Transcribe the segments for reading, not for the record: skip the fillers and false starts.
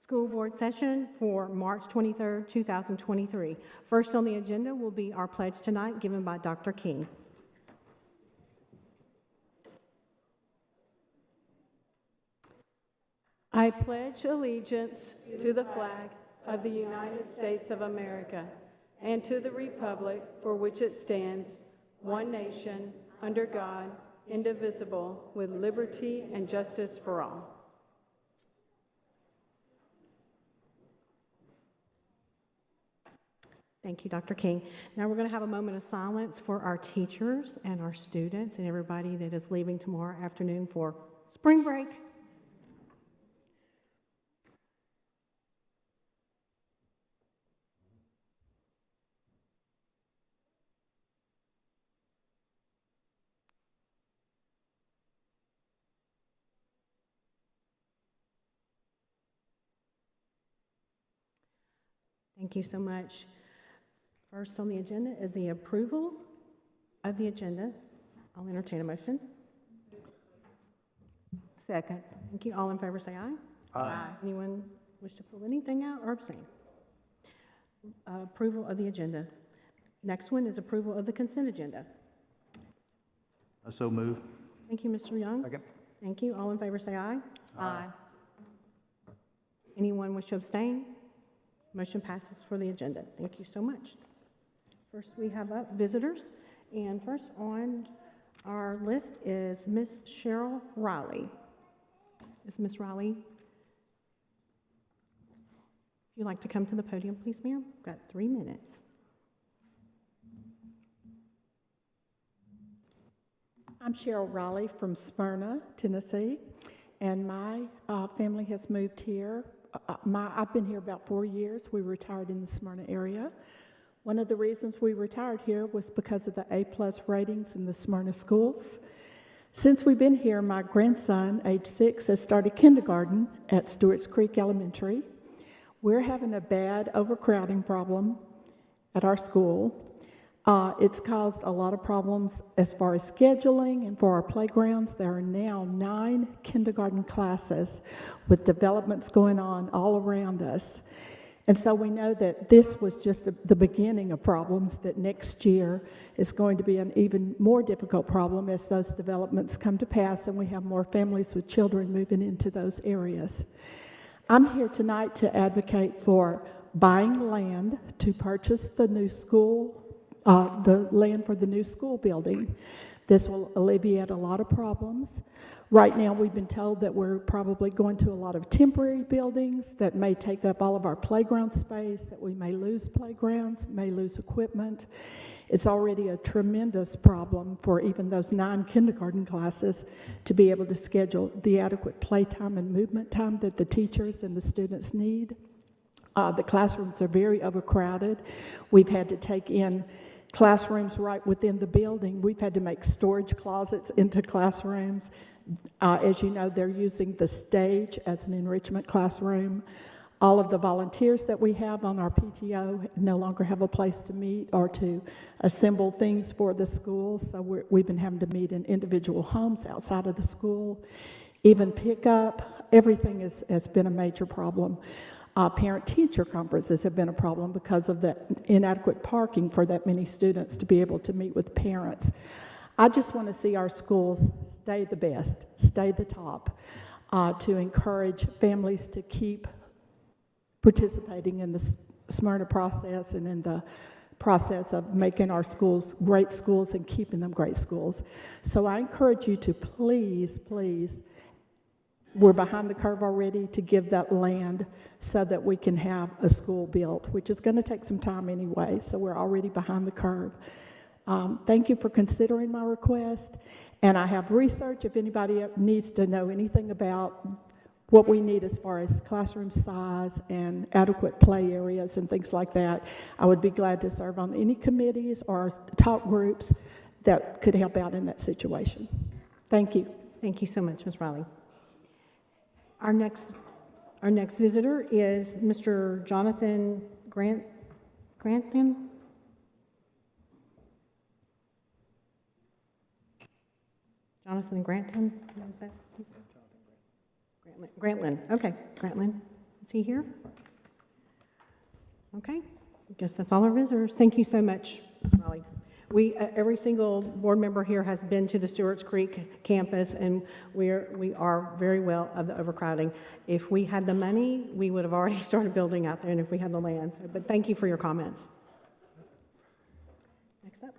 School Board session for March 23rd, 2023. First on the agenda will be our pledge tonight given by Dr. King. I pledge allegiance to the flag of the United States of America and to the republic for which it stands, one nation, under God, indivisible, with liberty and justice for all. Thank you, Dr. King. Now we're going to have a moment of silence for our teachers and our students and everybody that is leaving tomorrow afternoon for spring break. Thank you so much. First on the agenda is the approval of the agenda. I'll entertain a motion. Second. Thank you. All in favor say aye. Aye. Anyone wish to pull anything out or abstain? Approval of the agenda. Next one is approval of the consent agenda. I so move. Thank you, Mr. Young. Second. Thank you. All in favor say aye. Aye. Anyone wish to abstain? Motion passes for the agenda. Thank you so much. First, we have up visitors, and first on our list is Miss Cheryl Riley. Is Miss Riley? If you'd like to come to the podium, please, ma'am. Got 3 minutes. I'm Cheryl Riley from Smyrna, Tennessee, and my family has moved here. I've been here about 4 years. We retired in the Smyrna area. One of the reasons we retired here was because of the A+ ratings in the Smyrna schools. Since we've been here, my grandson, age 6, has started kindergarten at Stewart's Creek Elementary. We're having a bad overcrowding problem at our school. It's caused a lot of problems as far as scheduling and for our playgrounds. There are now 9 kindergarten classes with developments going on all around us. And so we know that this was just the beginning of problems, that next year is going to be an even more difficult problem as those developments come to pass and we have more families with children moving into those areas. I'm here tonight to advocate for buying land to purchase the new school, the land for the new school building. This will alleviate a lot of problems. Right now, we've been told that we're probably going to a lot of temporary buildings that may take up all of our playground space, that we may lose playgrounds, may lose equipment. It's already a tremendous problem for even those 9 kindergarten classes to be able to schedule the adequate playtime and movement time that the teachers and the students need. The classrooms are very overcrowded. We've had to take in classrooms right within the building. We've had to make storage closets into classrooms. As you know, they're using the stage as an enrichment classroom. All of the volunteers that we have on our PTO no longer have a place to meet or to assemble things for the school, so we've been having to meet in individual homes outside of the school. Even pickup, everything has been a major problem. Parent-teacher conferences have been a problem because of the inadequate parking for that many students to be able to meet with parents. I just want to see our schools stay the best, stay the top, to encourage families to keep participating in the Smyrna process and in the process of making our schools great schools and keeping them great schools. So I encourage you to please, we're behind the curve already, to give that land so that we can have a school built, which is going to take some time anyway, so we're already behind the curve. Thank you for considering my request, and I have research if anybody needs to know anything about what we need as far as classroom size and adequate play areas and things like that. I would be glad to serve on any committees or talk groups that could help out in that situation. Thank you. Thank you so much, Ms. Riley. Our next visitor is Mr. Jonathan Grantlin. Jonathan Grantlin, what is that? Grantlin. Okay, Grantlin. Is he here? Okay, I guess that's all our visitors. Thank you so much, Ms. Raleigh. We, every single board member here has been to the Stewart's Creek campus, and we are very well of the overcrowding. If we had the money, we would have already started building out there, and if we had the land. But thank you for your comments. Next up.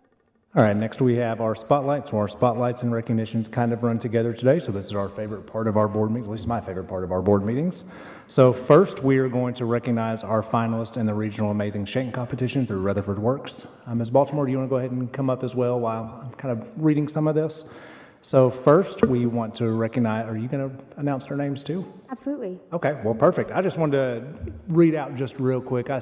All right, next we have our spotlights. So our spotlights and recognitions kind of run together today. So this is our favorite part of our board meeting, at least my favorite part of our board meetings. So first, we are going to recognize our finalists in the Regional Amazing Shake competition through Rutherford Works. Ms. Baltimore, do you want to go ahead and come up as well while I'm kind of reading some of this? So first, we want to recognize, are you going to announce their names too? Absolutely. Okay, well, perfect. I just wanted to read out just real quick. I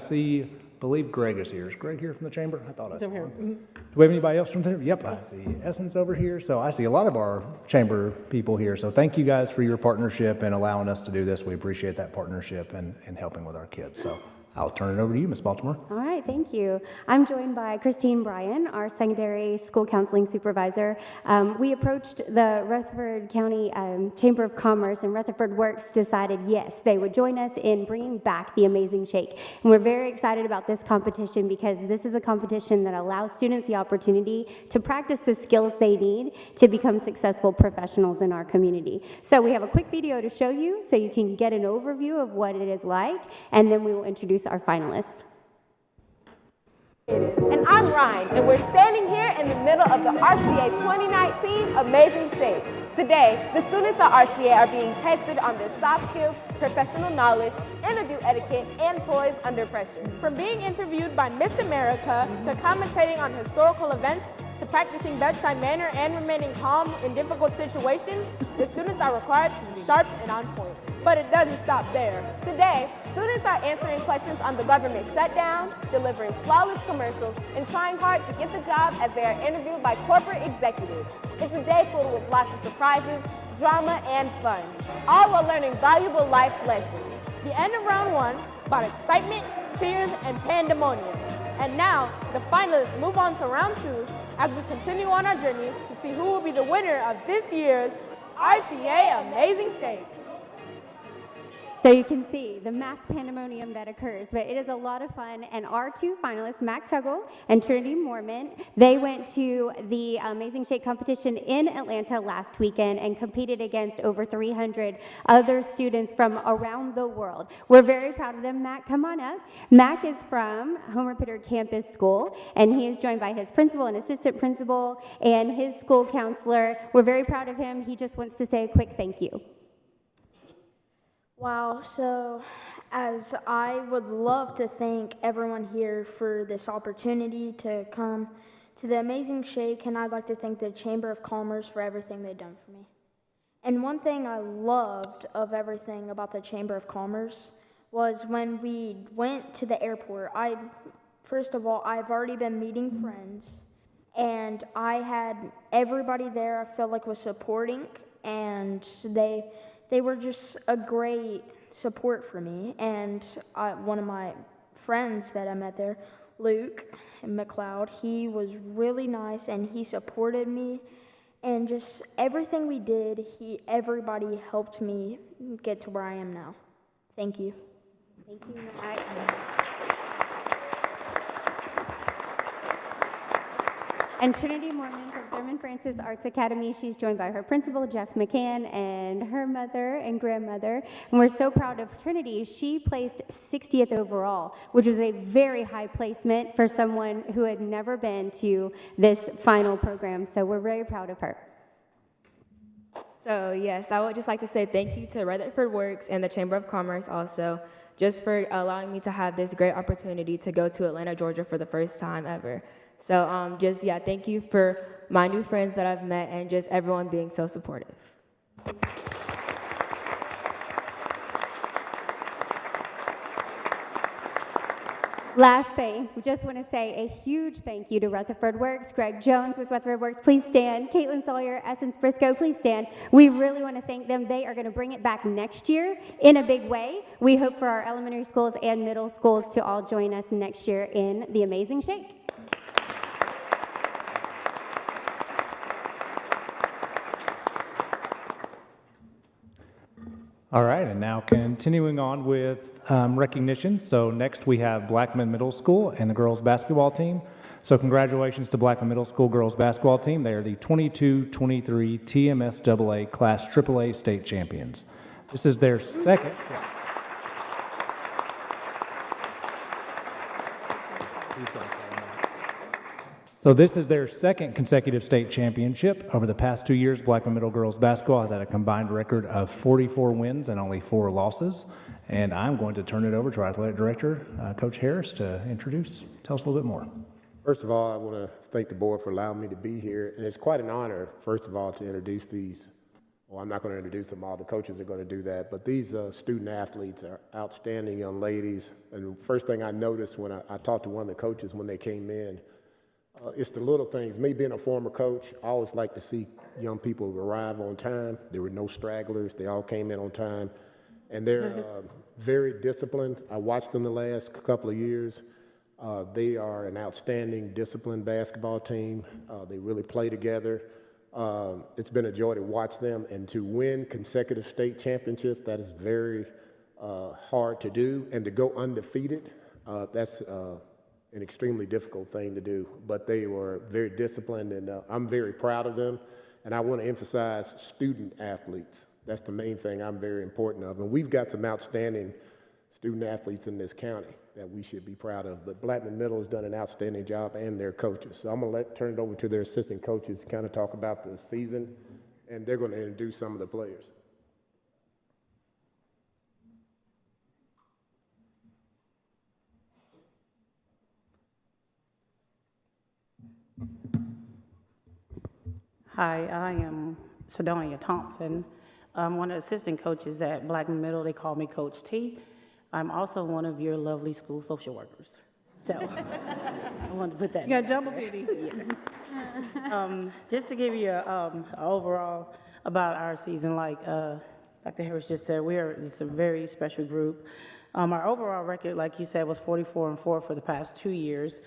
believe Greg is here. Is Greg here from the chamber? I thought I saw him. Do we have anybody else from there? Yep, I see Essence over here. So I see a lot of our chamber people here. So thank you guys for your partnership and allowing us to do this. We appreciate that partnership and helping with our kids. So I'll turn it over to you, Ms. Baltimore. All right, thank you. I'm joined by Christine Bryan, our secondary school counseling supervisor. We approached the Rutherford County Chamber of Commerce, and Rutherford Works decided, yes, they would join us in bringing back the Amazing Shake. And we're very excited about this competition because this is a competition that allows students the opportunity to practice the skills they need to become successful professionals in our community. So we have a quick video to show you so you can get an overview of what it is like, and then we will introduce our finalists. And I'm Ryan, and we're standing here in the middle of the RCA 2019 Amazing Shake. Today, the students at RCA are being tested on their soft skills, professional knowledge, interview etiquette, and poise under pressure. From being interviewed by Miss America to commentating on historical events to practicing bedside manner and remaining calm in difficult situations, the students are required to be sharp and on point. But it doesn't stop there. Today, students are answering questions on the government shutdown, delivering flawless commercials, and trying hard to get the job as they are interviewed by corporate executives. It's a day filled with lots of surprises, drama, and fun, all while learning valuable life lessons. The end of round one brought excitement, cheers, and pandemonium. And now, the finalists move on to round two as we continue on our journey to see who will be the winner of this year's RCA Amazing Shake. So you can see the mass pandemonium that occurs, but it is a lot of fun. And our two finalists, Mac Tuggle and Trinity Mormon, they went to the Amazing Shake competition in Atlanta last weekend and competed against over 300 other students from around the world. We're very proud of them. Mac, come on up. Mac is from Homer Pitter Campus School, and he is joined by his principal and assistant principal and his school counselor. We're very proud of him. He just wants to say a quick thank you. Wow, so as I would love to thank everyone here for this opportunity to come to the Amazing Shake, and I'd like to thank the Chamber of Commerce for everything they've done for me. And one thing I loved of everything about the Chamber of Commerce was when we went to the airport. First of all, I've already been meeting friends, and I had everybody there I felt like was supporting, and they were just a great support for me. And one of my friends that I met there, Luke McLeod, he was really nice and he supported me. And just everything we did, everybody helped me get to where I am now. Thank you. Thank you, Mac. And Trinity Mormon from Thurman Francis Arts Academy. She's joined by her principal, Jeff McCann, and her mother and grandmother. And we're so proud of Trinity. She placed 60th overall, which was a very high placement for someone who had never been to this final program. So we're very proud of her. So yes, I would just like to say thank you to Rutherford Works and the Chamber of Commerce also, just for allowing me to have this great opportunity to go to Atlanta, Georgia for the first time ever. So thank you for my new friends that I've met and just everyone being so supportive. Last thing, we just want to say a huge thank you to Rutherford Works, Greg Jones with Rutherford Works, please stand. Caitlin Sawyer, Essence Briscoe, please stand. We really want to thank them. They are going to bring it back next year in a big way. We hope for our elementary schools and middle schools to all join us next year in the Amazing Shake. All right, and now continuing on with recognition. So next we have Blackman Middle School and the girls basketball team. So congratulations to Blackman Middle School girls basketball team. They are the 22-23 TMSAA Class AAA state champions. This is their second. So this is their second consecutive state championship. Over the past 2 years, Blackman Middle girls basketball has had a combined record of 44 wins and only 4 losses. And I'm going to turn it over to our athletic director, Coach Harris, to tell us a little bit more. First of all, I want to thank the board for allowing me to be here. And it's quite an honor, first of all, to introduce these. Well, I'm not going to introduce them all. The coaches are going to do that. But these student athletes are outstanding young ladies. And the first thing I noticed when I talked to one of the coaches when they came in, it's the little things. Me being a former coach, I always like to see young people arrive on time. There were no stragglers. They all came in on time. And they're very disciplined. I watched them the last couple of years. They are an outstanding, disciplined basketball team. They really play together. It's been a joy to watch them, and to win consecutive state championships, that is very hard to do. And to go undefeated, that's an extremely difficult thing to do, but they were very disciplined, and I'm very proud of them. And I want to emphasize student athletes. That's the main thing I'm very important of. And we've got some outstanding student athletes in this county that we should be proud of. But Blackman Middle has done an outstanding job, and their coaches. So I'm going to turn it over to their assistant coaches to kind of talk about the season, and they're going to introduce some of the players. Hi, I am Sidonia Thompson. I'm one of the assistant coaches at Blackman Middle. They call me Coach T. I'm also one of your lovely school social workers. So I wanted to put that. You got double duty. Yes. Just to give you an overall about our season, like Dr. Harris just said, it's a very special group. Our overall record, like you said, was 44-4 for the past 2 years.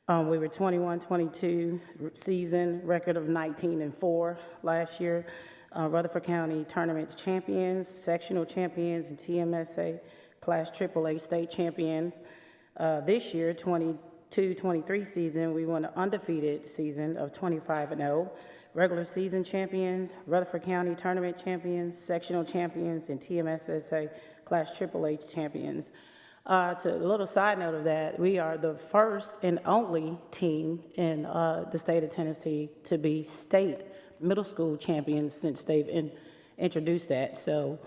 We were 21-22 season, record of 19-4 last year. Rutherford County tournament champions, sectional champions, and TMSA Class AAA state champions. This year, 22-23 season, we won an undefeated season of 25-0. Regular season champions, Rutherford County tournament champions, sectional champions, and TMSSA Class AAA champions. To a little side note of that, we are the first and only team in the state of Tennessee to be state middle school champions since they've introduced that. So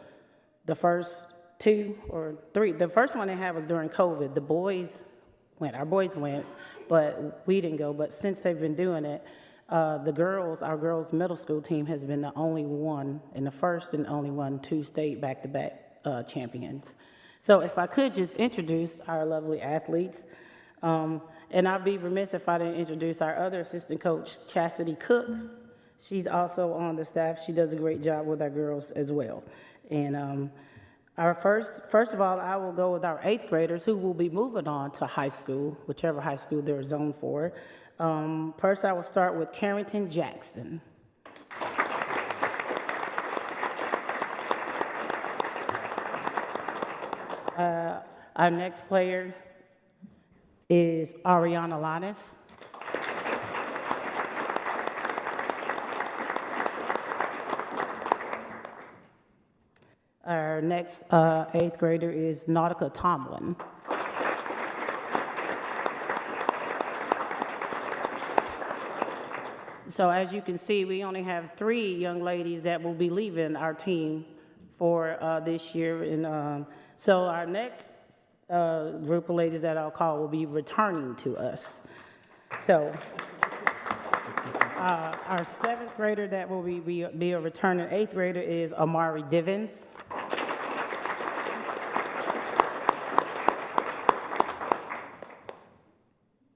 the first 2 or 3, the first one they had was during COVID. The boys went, our boys went, but we didn't go. But since they've been doing it, our girls middle school team has been the only one, and the first and only one to state back-to-back champions. So if I could just introduce our lovely athletes, and I'd be remiss if I didn't introduce our other assistant coach, Chastity Cook. She's also on the staff. She does a great job with our girls as well. And our first of all, I will go with our 8th graders who will be moving on to high school, whichever high school they're zoned for. First, I will start with Carrington Jackson. Our next player is Ariana Lannis. Our next 8th grader is Nautica Tomlin. So as you can see, we only have 3 young ladies that will be leaving our team for this year. And so our next group of ladies that I'll call will be returning to us. So our 7th grader that will be a returning 8th grader is Amari Divins.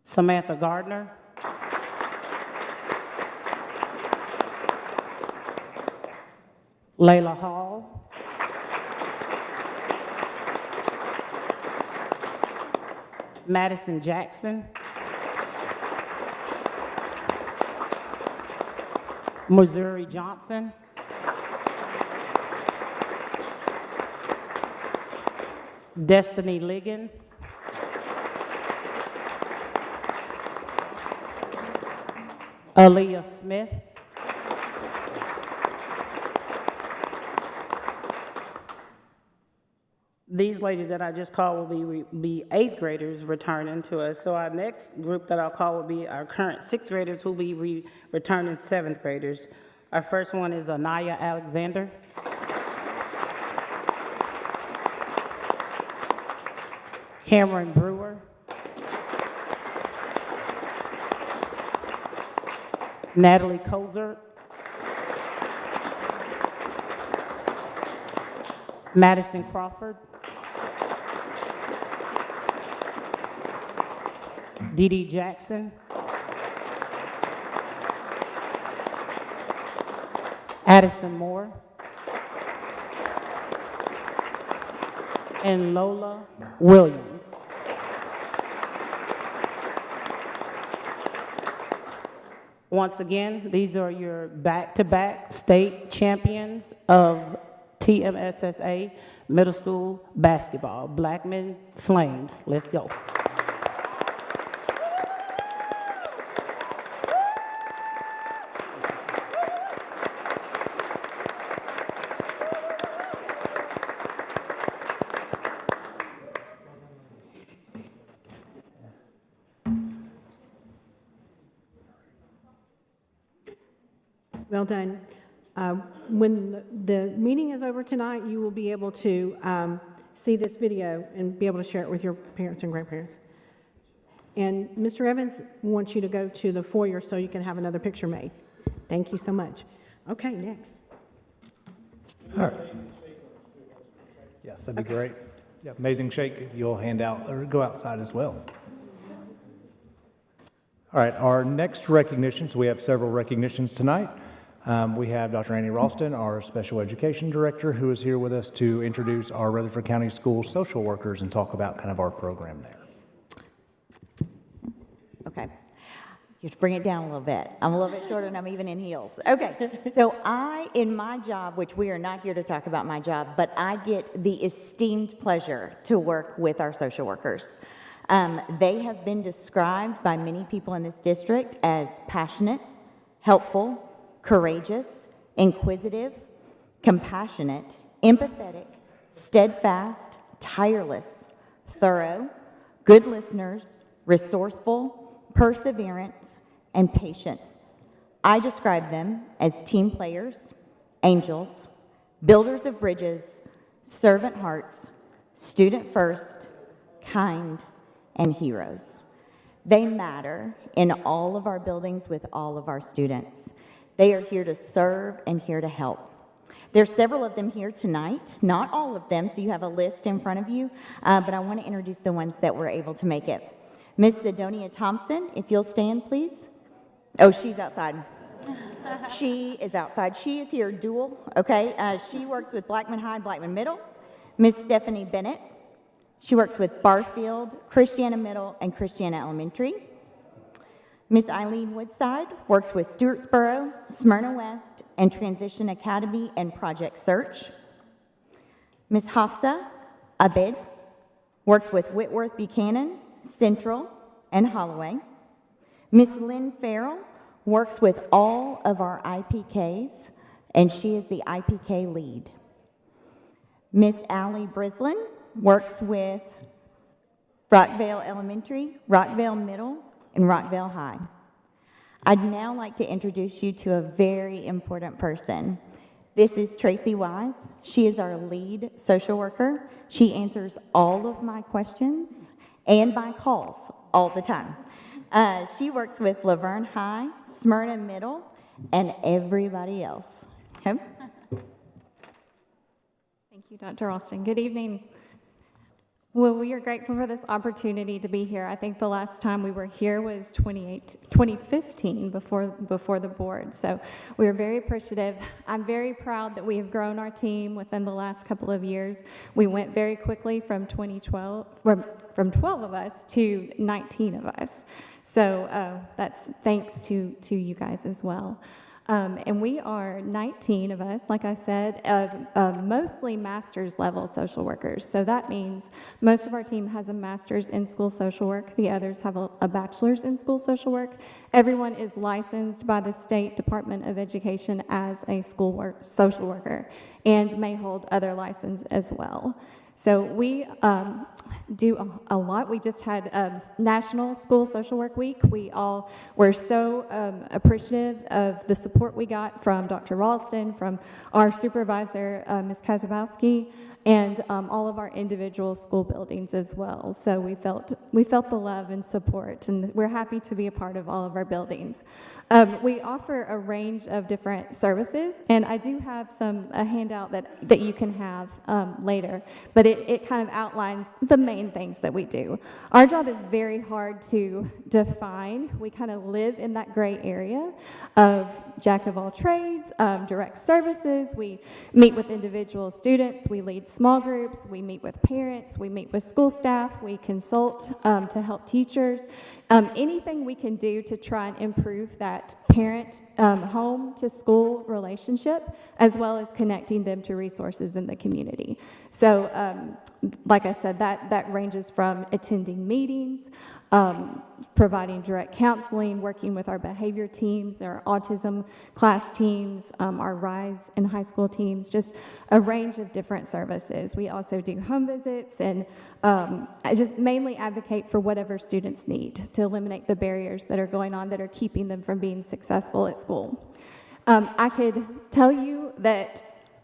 Samantha Gardner. Layla Hall. Madison Jackson. Missouri Johnson. Destiny Liggins. Aaliyah Smith. These ladies that I just called will be 8th graders returning to us. So our next group that I'll call will be our current 6th graders who will be returning 7th graders. Our first one is Anaya Alexander. Cameron Brewer. Natalie Kozer. Madison Crawford. Dee Dee Jackson. Addison Moore. And Lola Williams. Once again, these are your back-to-back state champions of TMSSA middle school basketball. Blackman Flames. Let's go. Well done. When the meeting is over tonight, you will be able to see this video and be able to share it with your parents and grandparents. And Mr. Evans wants you to go to the foyer so you can have another picture made. Thank you so much. Okay, next. All right. Yes, that'd be great. Yeah, amazing shake. You'll hand out or go outside as well. All right, our next recognitions, we have several recognitions tonight. We have Dr. Annie Ralston, our Special Education Director, who is here with us to introduce our Rutherford County School social workers and talk about kind of our program there. Okay. You have to bring it down a little bit. I'm a little bit shorter and I'm even in heels. Okay. So in my job, which we are not here to talk about my job, but I get the esteemed pleasure to work with our social workers. They have been described by many people in this district as passionate, helpful, courageous, inquisitive, compassionate, empathetic, steadfast, tireless, thorough, good listeners, resourceful, perseverance, and patient. I describe them as team players, angels, builders of bridges, servant hearts, student first, kind, and heroes. They matter in all of our buildings with all of our students. They are here to serve and here to help. There's several of them here tonight, not all of them, so you have a list in front of you, but I want to introduce the ones that were able to make it. Miss Sidonia Thompson, if you'll stand, please. Oh, she's outside. She is outside. She is here dual, okay? She works with Blackman High and Blackman Middle. Miss Stephanie Bennett. She works with Barfield, Christiana Middle, and Christiana Elementary. Miss Eileen Woodside works with Stewartsboro, Smyrna West, and Transition Academy and Project Search. Miss Hafsa Abed works with Whitworth Buchanan, Central, and Holloway. Miss Lynn Farrell works with all of our IPKs, and she is the IPK lead. Miss Allie Brislin works with Rockvale Elementary, Rockvale Middle, and Rockvale High. I'd now like to introduce you to a very important person. This is Tracy Wise. She is our lead social worker. She answers all of my questions and my calls all the time. She works with Laverne High, Smyrna Middle, and everybody else. Okay? Thank you, Dr. Ralston. Good evening. Well, we are grateful for this opportunity to be here. I think the last time we were here was 2015 before the board. So we are very appreciative. I'm very proud that we have grown our team within the last couple of years. We went very quickly from 2012, from 12 of us to 19 of us. So that's thanks to you guys as well. And we are 19 of us, like I said, of mostly master's level social workers. So that means most of our team has a master's in school social work. The others have a bachelor's in school social work. Everyone is licensed by the State Department of Education as a social worker and may hold other licenses as well. So we do a lot. We just had National School Social Work Week. We all were so appreciative of the support we got from Dr. Ralston, from our supervisor, Ms. Kazabowski, and all of our individual school buildings as well. So we felt the love and support, and we're happy to be a part of all of our buildings. We offer a range of different services, and I do have a handout that you can have later, but it kind of outlines the main things that we do. Our job is very hard to define. We kind of live in that gray area of jack of all trades, direct services. We meet with individual students. We lead small groups. We meet with parents. We meet with school staff. We consult to help teachers. Anything we can do to try and improve that parent home to school relationship, as well as connecting them to resources in the community. So like I said, that ranges from attending meetings, providing direct counseling, working with our behavior teams, our autism class teams, our RISE and high school teams, just a range of different services. We also do home visits, and I just mainly advocate for whatever students need to eliminate the barriers that are going on that are keeping them from being successful at school. I could tell you that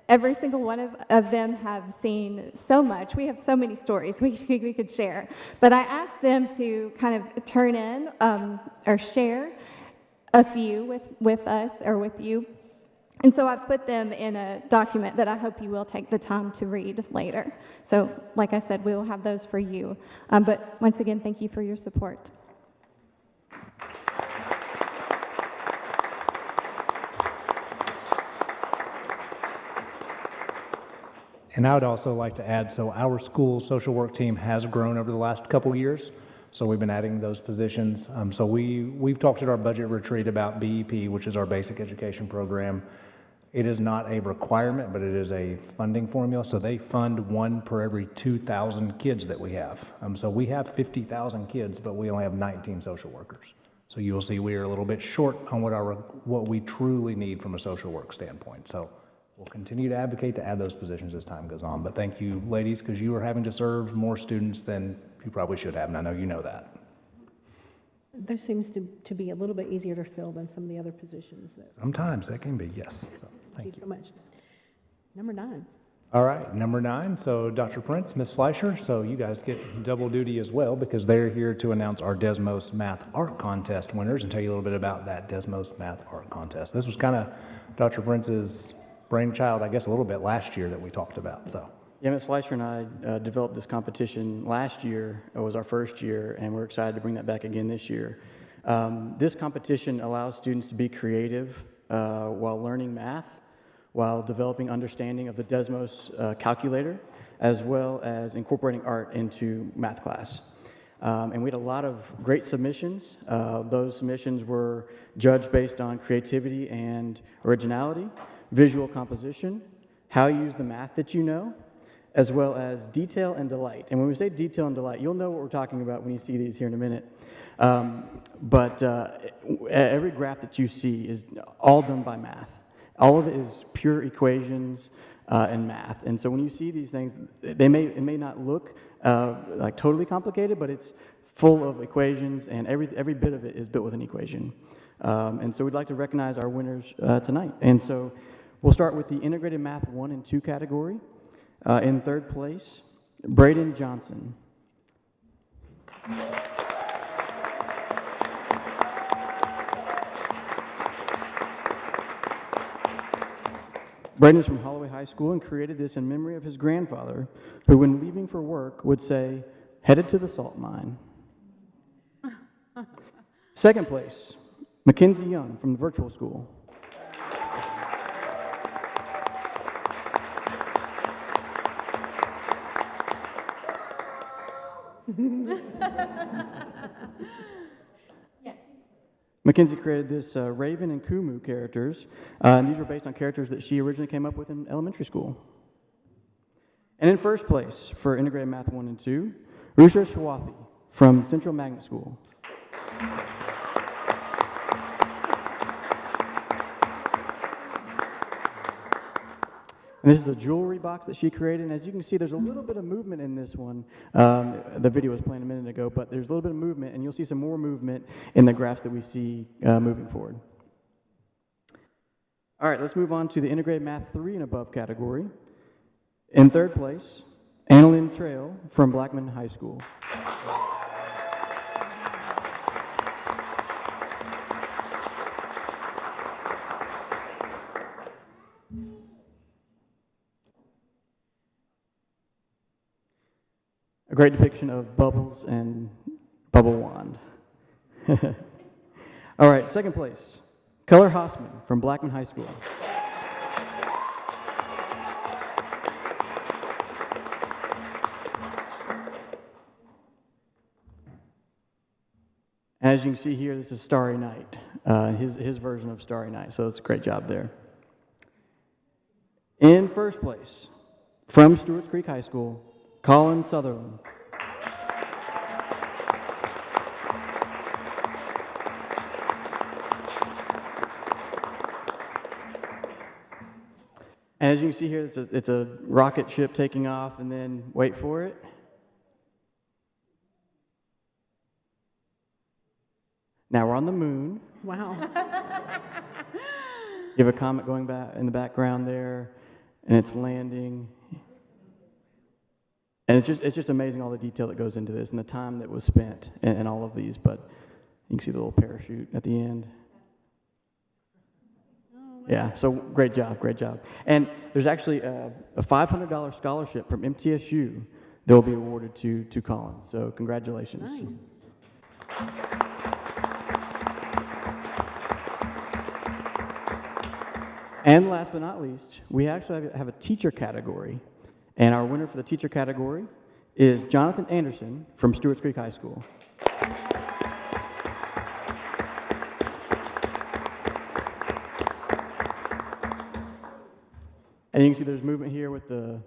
every single one of them have seen so much. We have so many stories we could share. But I asked them to kind of turn in or share a few with us or with you. And so I put them in a document that I hope you will take the time to read later. So like I said, we will have those for you. But once again, thank you for your support. And I would also like to add, so our school social work team has grown over the last couple years, so we've been adding those positions. So we've talked at our budget retreat about BEP, which is our basic education program. It is not a requirement, but it is a funding formula, so they fund 1 per every 2,000 kids that we have. So we have 50,000 kids, but we only have 19 social workers. So you will see we are a little bit short on what we truly need from a social work standpoint. So we'll continue to advocate to add those positions as time goes on. But thank you, ladies, because you are having to serve more students than you probably should have, and I know you know that. There seems to be a little bit easier to fill than some of the other positions. Sometimes that can be, yes. So, Thank you so much. Number 9. All right, number 9, so Dr. Prince, Ms. Fleischer, so you guys get double duty as well because they're here to announce our Desmos Math Art Contest winners and tell you a little bit about that Desmos Math Art Contest. This was kind of Dr. Prince's brainchild, I guess, a little bit last year that we talked about, so. Yeah, Ms. Fleischer and I developed this competition last year. It was our first year, and we're excited to bring that back again this year. This competition allows students to be creative while learning math, while developing understanding of the Desmos calculator, as well as incorporating art into math class. And we had a lot of great submissions. Those submissions were judged based on creativity and originality, visual composition, how you use the math that you know, as well as detail and delight. And when we say detail and delight, you'll know what we're talking about when you see these here in a minute. But every graph that you see is all done by math. All of it is pure equations and math. And so when you see these things, it may not look like totally complicated, but it's full of equations, and every bit of it is built with an equation. And so we'd like to recognize our winners tonight. And so we'll start with the Integrated Math 1 and 2 category. In third place, Braden Johnson. Braden is from Holloway High School and created this in memory of his grandfather, who when leaving for work would say, "Headed to the salt mine." Second place, Mackenzie Young from the virtual school. Mackenzie created this Raven and Kumu characters, and these were based on characters that she originally came up with in elementary school. And in first place for Integrated Math 1 and 2, Rusha Shawathi from Central Magnet School. And this is a jewelry box that she created, and as you can see, there's a little bit of movement in this one. The video was playing a minute ago, but there's a little bit of movement, and you'll see some more movement in the graphs that we see moving forward. All right, let's move on to the Integrated Math 3 and above category. In third place, Annalyn Trail from Blackman High School. A great depiction of bubbles and bubble wand. All right, second place, Keller Hossman from Blackman High School. As you can see here, this is Starry Night, his version of Starry Night, so it's a great job there. In first place, from Stewart's Creek High School, Colin Sutherland. And as you can see here, it's a rocket ship taking off, and then, wait for it. Now we're on the moon. Wow. You have a comet going back in the background there, and it's landing. And it's just amazing all the detail that goes into this and the time that was spent in all of these. But you can see the little parachute at the end. Yeah, so great job, great job. And there's actually a $500 scholarship from MTSU that will be awarded to Colin. So congratulations. Nice. And last but not least, we actually have a teacher category. And our winner for the teacher category is Jonathan Anderson from Stewart's Creek High School. And you can see there's movement here with the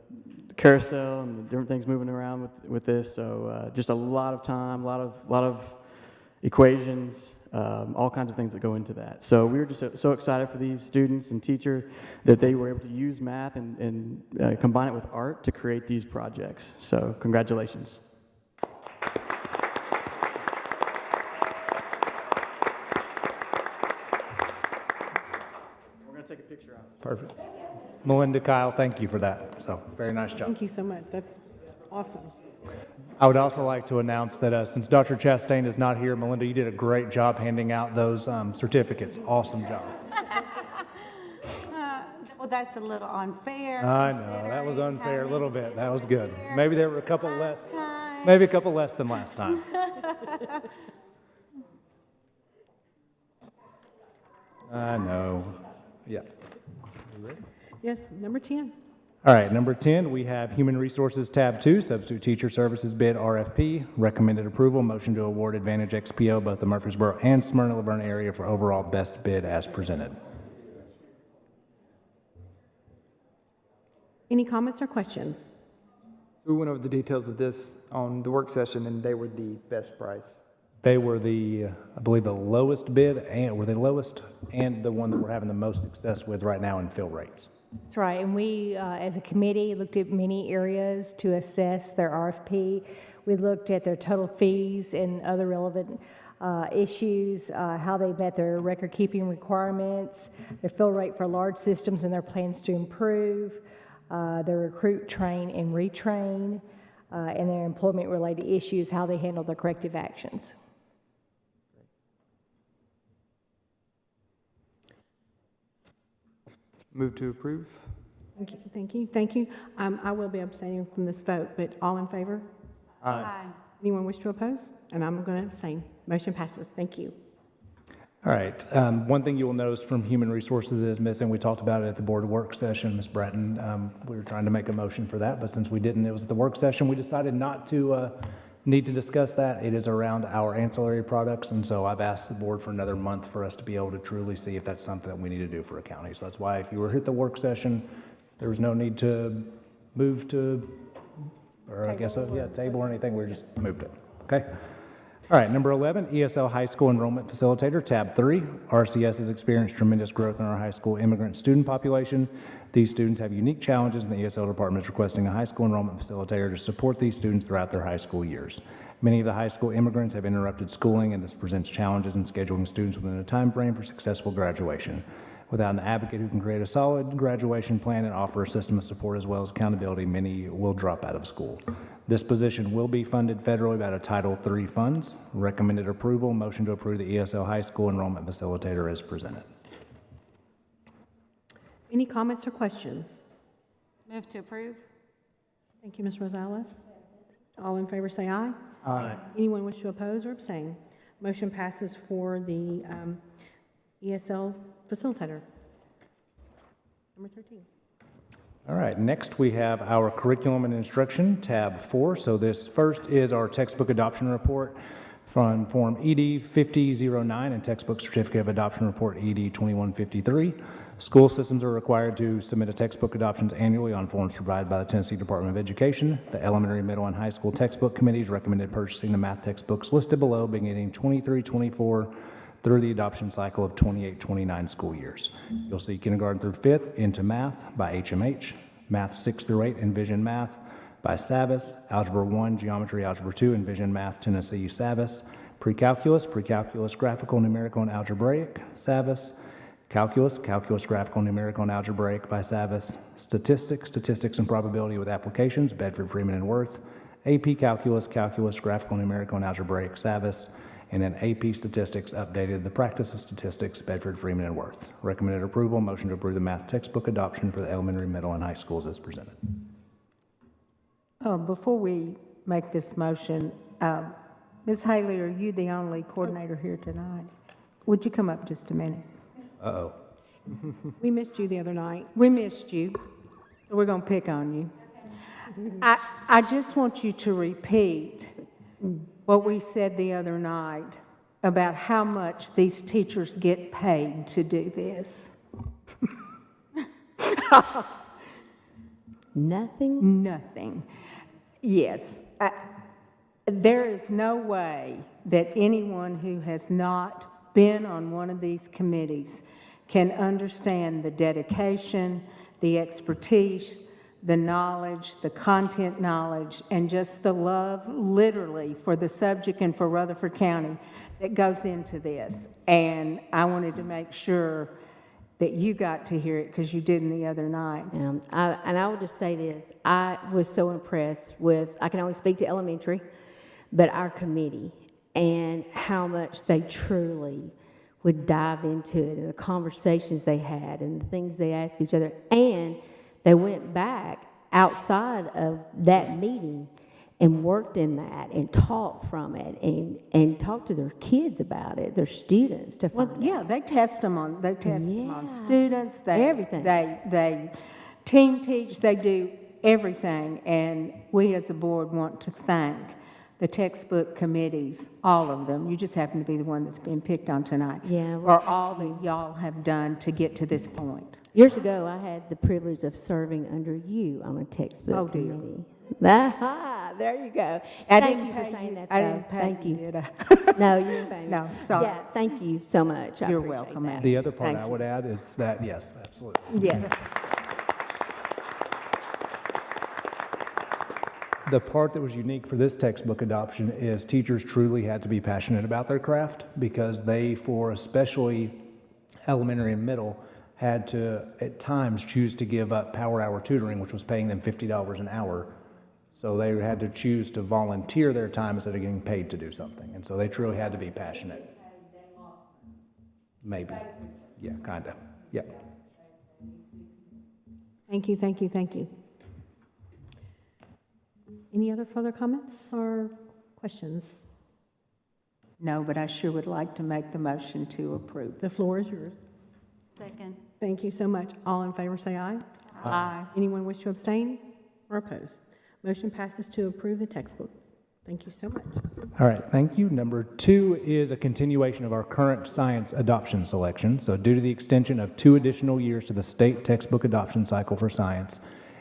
carousel and the different things moving around with this. So just a lot of time, a lot of equations, all kinds of things that go into that. So we were just so excited for these students and teacher that they were able to use math and combine it with art to create these projects. So congratulations. We're going to take a picture out. Perfect. Melinda, Kyle, thank you for that. So very nice job. Thank you so much. That's awesome. I would also like to announce that since Dr. Chastain is not here, Melinda, you did a great job handing out those certificates. Awesome job. Well, that's a little unfair. I know, that was unfair a little bit. That was good. Maybe there were a couple less, time. maybe a couple less than last time. I know. Yeah. You ready? Yes, number 10. All right, number 10, we have Human Resources Tab 2, Substitute Teacher Services Bid RFP. Recommended approval, motion to award Advantage XPO, both the Murfreesboro and Smyrna-Laverne area for overall best bid as presented. Any comments or questions? We went over the details of this on the work session, and they were the best price. They were the, I believe, the lowest bid, and were the lowest and the one that we're having the most success with right now in fill rates. That's right, and we, as a committee, looked at many areas to assess their RFP. We looked at their total fees and other relevant issues, how they met their record-keeping requirements, their fill rate for large systems and their plans to improve, their recruit, train, and retrain, and their employment-related issues, how they handle their corrective actions. Move to approve. Thank you, thank you, thank you. I will be abstaining from this vote, but all in favor? Aye. Anyone wish to oppose? And I'm going to abstain. Motion passes. Thank you. All right. One thing you will notice from Human Resources that is missing, we talked about it at the board work session, Ms. Bratton. We were trying to make a motion for that, but since we didn't, it was at the work session, we decided not to need to discuss that. It is around our ancillary products, and so I've asked the board for another month for us to be able to truly see if that's something that we need to do for a county. So that's why if you were at the work session, there was no need to move to, or I guess, table or anything, we just moved it, okay? All right, number 11, ESL High School Enrollment Facilitator, tab 3. RCS has experienced tremendous growth in our high school immigrant student population. These students have unique challenges, and the ESL department is requesting a high school enrollment facilitator to support these students throughout their high school years. Many of the high school immigrants have interrupted schooling, and this presents challenges in scheduling students within a time frame for successful graduation. Without an advocate who can create a solid graduation plan and offer a system of support as well as accountability, many will drop out of school. This position will be funded federally by Title III funds. Recommended approval, motion to approve the ESL High School Enrollment Facilitator is presented. Any comments or questions? Move to approve. Thank you, Ms. Rosales. All in favor say aye. Aye. Anyone wish to oppose or abstain? Motion passes for the ESL facilitator. Number 13. All right, next we have our curriculum and instruction, tab 4. So this first is our textbook adoption report from Form ED 5009 and Textbook Certificate of Adoption Report ED 2153. School systems are required to submit a textbook adoptions annually on forms provided by the Tennessee Department of Education. The elementary, middle, and high school textbook committees recommended purchasing the math textbooks listed below beginning 23-24 through the adoption cycle of 28-29 school years. You'll see kindergarten through 5th into math by HMH, math 6 through 8 Envision Math by Savas, Algebra 1, Geometry, Algebra 2, Envision Math Tennessee Savas, Pre-Calculus, Pre-Calculus Graphical, Numerical, and Algebraic, Savas, Calculus, Calculus Graphical, Numerical, and Algebraic by Savas, Statistics, Statistics and Probability with Applications, Bedford, Freeman, and Worth, AP Calculus, Calculus Graphical, Numerical, and Algebraic, Savas, and then AP Statistics Updated, the Practice of Statistics, Bedford, Freeman, and Worth. Recommended approval, motion to approve the math textbook adoption for the elementary, middle, and high schools as presented. Before we make this motion, Ms. Haley, are you the only coordinator here tonight? Would you come up just a minute? Uh-oh. We missed you the other night. We missed you, so we're going to pick on you. I just want you to repeat what we said the other night about how much these teachers get paid to do this. Nothing? Nothing. Yes. There is no way that anyone who has not been on one of these committees can understand the dedication, the expertise, the knowledge, the content knowledge, and just the love, literally, for the subject and for Rutherford County that goes into this. And I wanted to make sure that you got to hear it because you didn't the other night. And I will just say this, I was so impressed with, I can only speak to elementary, but our committee and how much they truly would dive into it and the conversations they had and the things they asked each other. And they went back outside of that meeting and worked in that and taught from it and talked to their kids about it, their students to find out. Yeah, they test them on students. They, everything. They team teach. They do everything. And we as a board want to thank the textbook committees, all of them. You just happen to be the one that's being picked on tonight. Yeah, for all that y'all have done to get to this point. Years ago, I had the privilege of serving under you on a textbook committee. There you go. Thank you for saying that, though. I didn't pay Thank you. Did I? No, you didn't pay me. No, sorry. Yeah, thank you so much. You're welcome, that. The other part Thank I you. would add is that, yes, absolutely. Yes. The part that was unique for this textbook adoption is teachers truly had to be passionate about their craft because they, for especially elementary and middle, had to, at times, choose to give up power hour tutoring, which was paying them $50 an hour. So they had to choose to volunteer their time instead of getting paid to do something. And so they truly had to be passionate. Maybe. Yeah, kind of. Yeah. Thank you, thank you, thank you. Any other further comments or questions? No, but I sure would like to make the motion to approve. The floor is yours. Second. Thank you so much. All in favor say aye. Aye. Anyone wish to abstain or oppose? Motion passes to approve the textbook. Thank you so much. All right, thank you. Number 2 is a continuation of our current science adoption selection. So due to the extension of 2 additional years to the state textbook adoption cycle for science,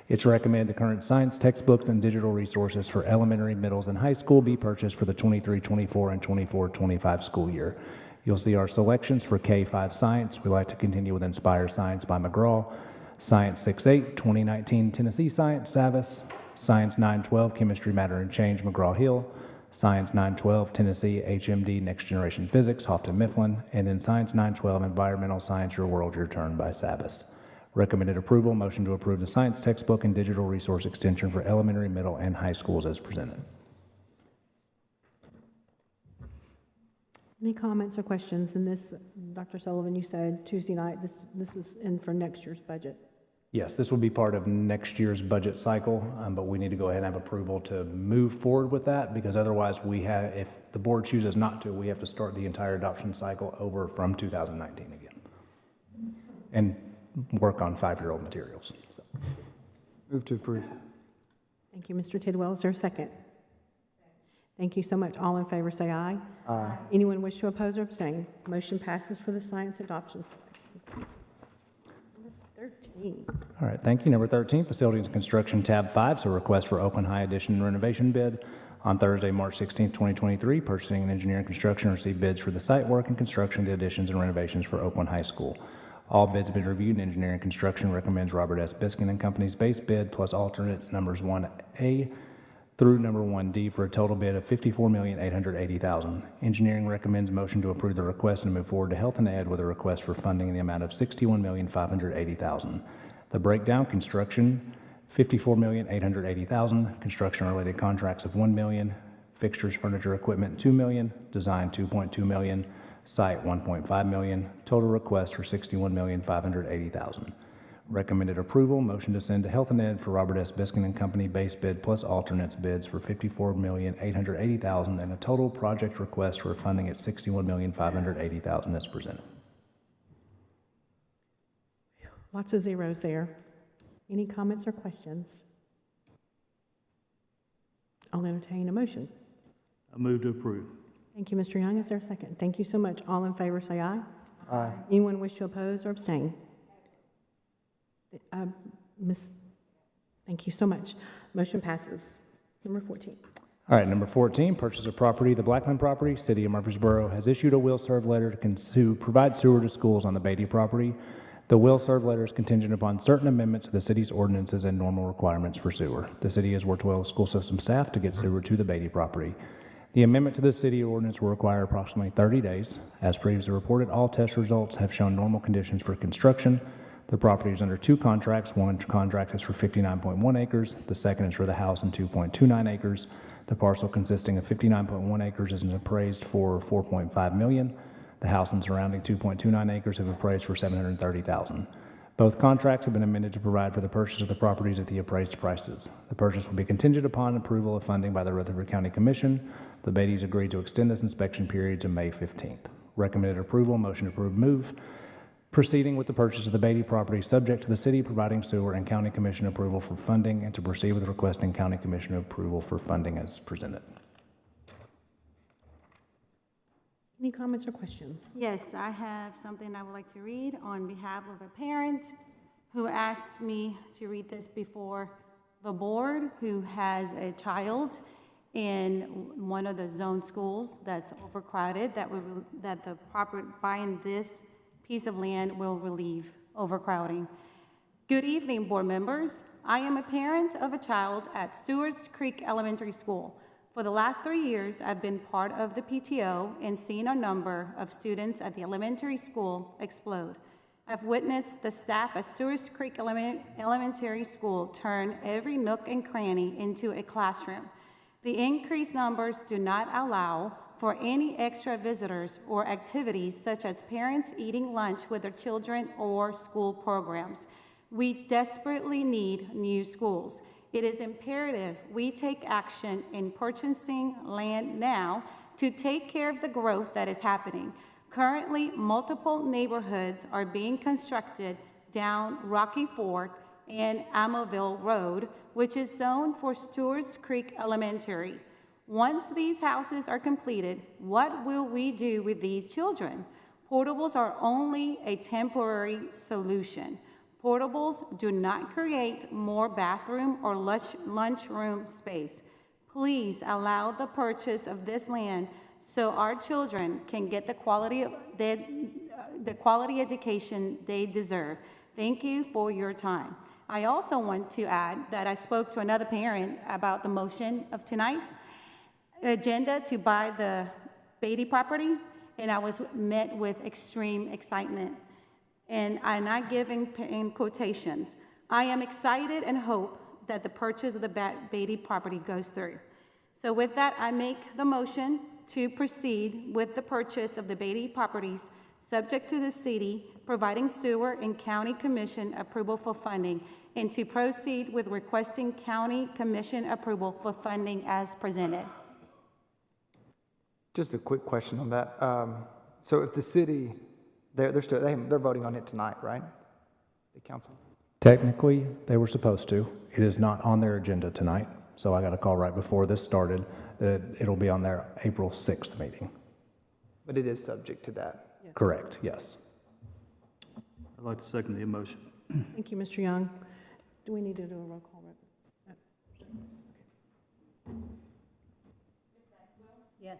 it's recommended the current science textbooks and digital resources for elementary, middles, and high school be purchased for the 23-24 and 24-25 school year. You'll see our selections for K-5 Science. We like to continue with Inspire Science by McGraw, Science 6-8, 2019 Tennessee Science, Savas, Science 9-12, Chemistry, Matter, and Change, McGraw-Hill, Science 9-12, Tennessee HMD, Next Generation Physics, Houghton Mifflin, and then Science 9-12, Environmental Science, Your World, Your Turn by Savas. Recommended approval, motion to approve the science textbook and digital resource extension for elementary, middle, and high schools as presented. Any comments or questions? And this, Dr. Sullivan, you said Tuesday night, this is in for next year's budget. Yes, this will be part of next year's budget cycle, but we need to go ahead and have approval to move forward with that, because otherwise if the board chooses not to, we have to start the entire adoption cycle over from 2019 again and work on 5-year-old materials. So. Move to approve. Thank you, Mr. Tidwell. Is there a second? Thank you so much. All in favor say aye. Aye. Anyone wish to oppose or abstain? Motion passes for the science adoption selection. Number 13. All right, thank you. Number 13, Facilities and Construction, tab 5, so request for open high addition and renovation bid. On Thursday, March 16, 2023, Purchasing and Engineering Construction received bids for the site work and construction of the additions and renovations for Oakland High School. All bids have been reviewed, and Engineering Construction recommends Robert S. Biskin and Company's base bid plus alternates numbers 1A through number 1D for a total bid of $54,880,000. Engineering recommends motion to approve the request and move forward to Health and Ed with a request for funding in the amount of $61,580,000. The breakdown: construction, $54,880,000, construction-related contracts of $1 million, fixtures, furniture, equipment, $2 million, design, $2.2 million, site, $1.5 million. Total request for $61,580,000. Recommended approval, motion to send to Health and Ed for Robert S. Biskin and Company base bid plus alternates bids for $54,880,000 and a total project request for funding at $61,580,000 as presented. Lots of zeros there. Any comments or questions? I'll entertain a motion. I move to approve. Thank you, Mr. Young. Is there a second? Thank you so much. All in favor say aye. Aye. Anyone wish to oppose or abstain? Thank you so much. Motion passes. Number 14. All right, number 14, purchase of property. The Blackman property, City of Murfreesboro, has issued a will serve letter to provide sewer to schools on the Beatty property. The will serve letter is contingent upon certain amendments to the city's ordinances and normal requirements for sewer. The city has worked well with school system staff to get sewer to the Beatty property. The amendment to the city ordinance will require approximately 30 days. As previously reported, all test results have shown normal conditions for construction. The property is under 2 contracts. One contract is for 59.1 acres. The second is for the house and 2.29 acres. The parcel consisting of 59.1 acres is appraised for $4.5 million. The house and surrounding 2.29 acres have appraised for $730,000. Both contracts have been amended to provide for the purchase of the properties at the appraised prices. The purchase will be contingent upon approval of funding by the Rutherford County Commission. The Beatty's agreed to extend this inspection period to May 15th. Recommended approval, motion to approve, move. Proceeding with the purchase of the Beatty property subject to the city providing sewer and county commission approval for funding, and to proceed with requesting county commission approval for funding as presented. Any comments or questions? Yes, I have something I would like to read on behalf of a parent who asked me to read this before the board, who has a child in one of the zone schools that's overcrowded, that the proper buying this piece of land will relieve overcrowding. Good evening, board members. I am a parent of a child at Stewart's Creek Elementary School. For the last 3 years, I've been part of the PTO and seen a number of students at the elementary school explode. I've witnessed the staff at Stewart's Creek Elementary School turn every nook and cranny into a classroom. The increased numbers do not allow for any extra visitors or activities such as parents eating lunch with their children or school programs. We desperately need new schools. It is imperative we take action in purchasing land now to take care of the growth that is happening. Currently, multiple neighborhoods are being constructed down Rocky Fork and Amoville Road, which is zoned for Stewart's Creek Elementary. Once these houses are completed, what will we do with these children? Portables are only a temporary solution. Portables do not create more bathroom or lunchroom space. Please allow the purchase of this land so our children can get the quality education they deserve. Thank you for your time. I also want to add that I spoke to another parent about the motion of tonight's agenda to buy the Beatty property, and I was met with extreme excitement. And I'm not giving in quotations. I am excited and hope that the purchase of the Beatty property goes through. So with that, I make the motion to proceed with the purchase of the Beatty properties, subject to the city providing sewer and county commission approval for funding, and to proceed with requesting county commission approval for funding as presented. Just a quick question on that. So if the city, they're voting on it tonight, right? The council? Technically, they were supposed to. It is not on their agenda tonight, so I got a call right before this started that it'll be on their April 6th meeting. But it is subject to that. Yes. Correct, yes. I'd like to second the motion. Thank you, Mr. Young. Do we need to do a roll call? Yes.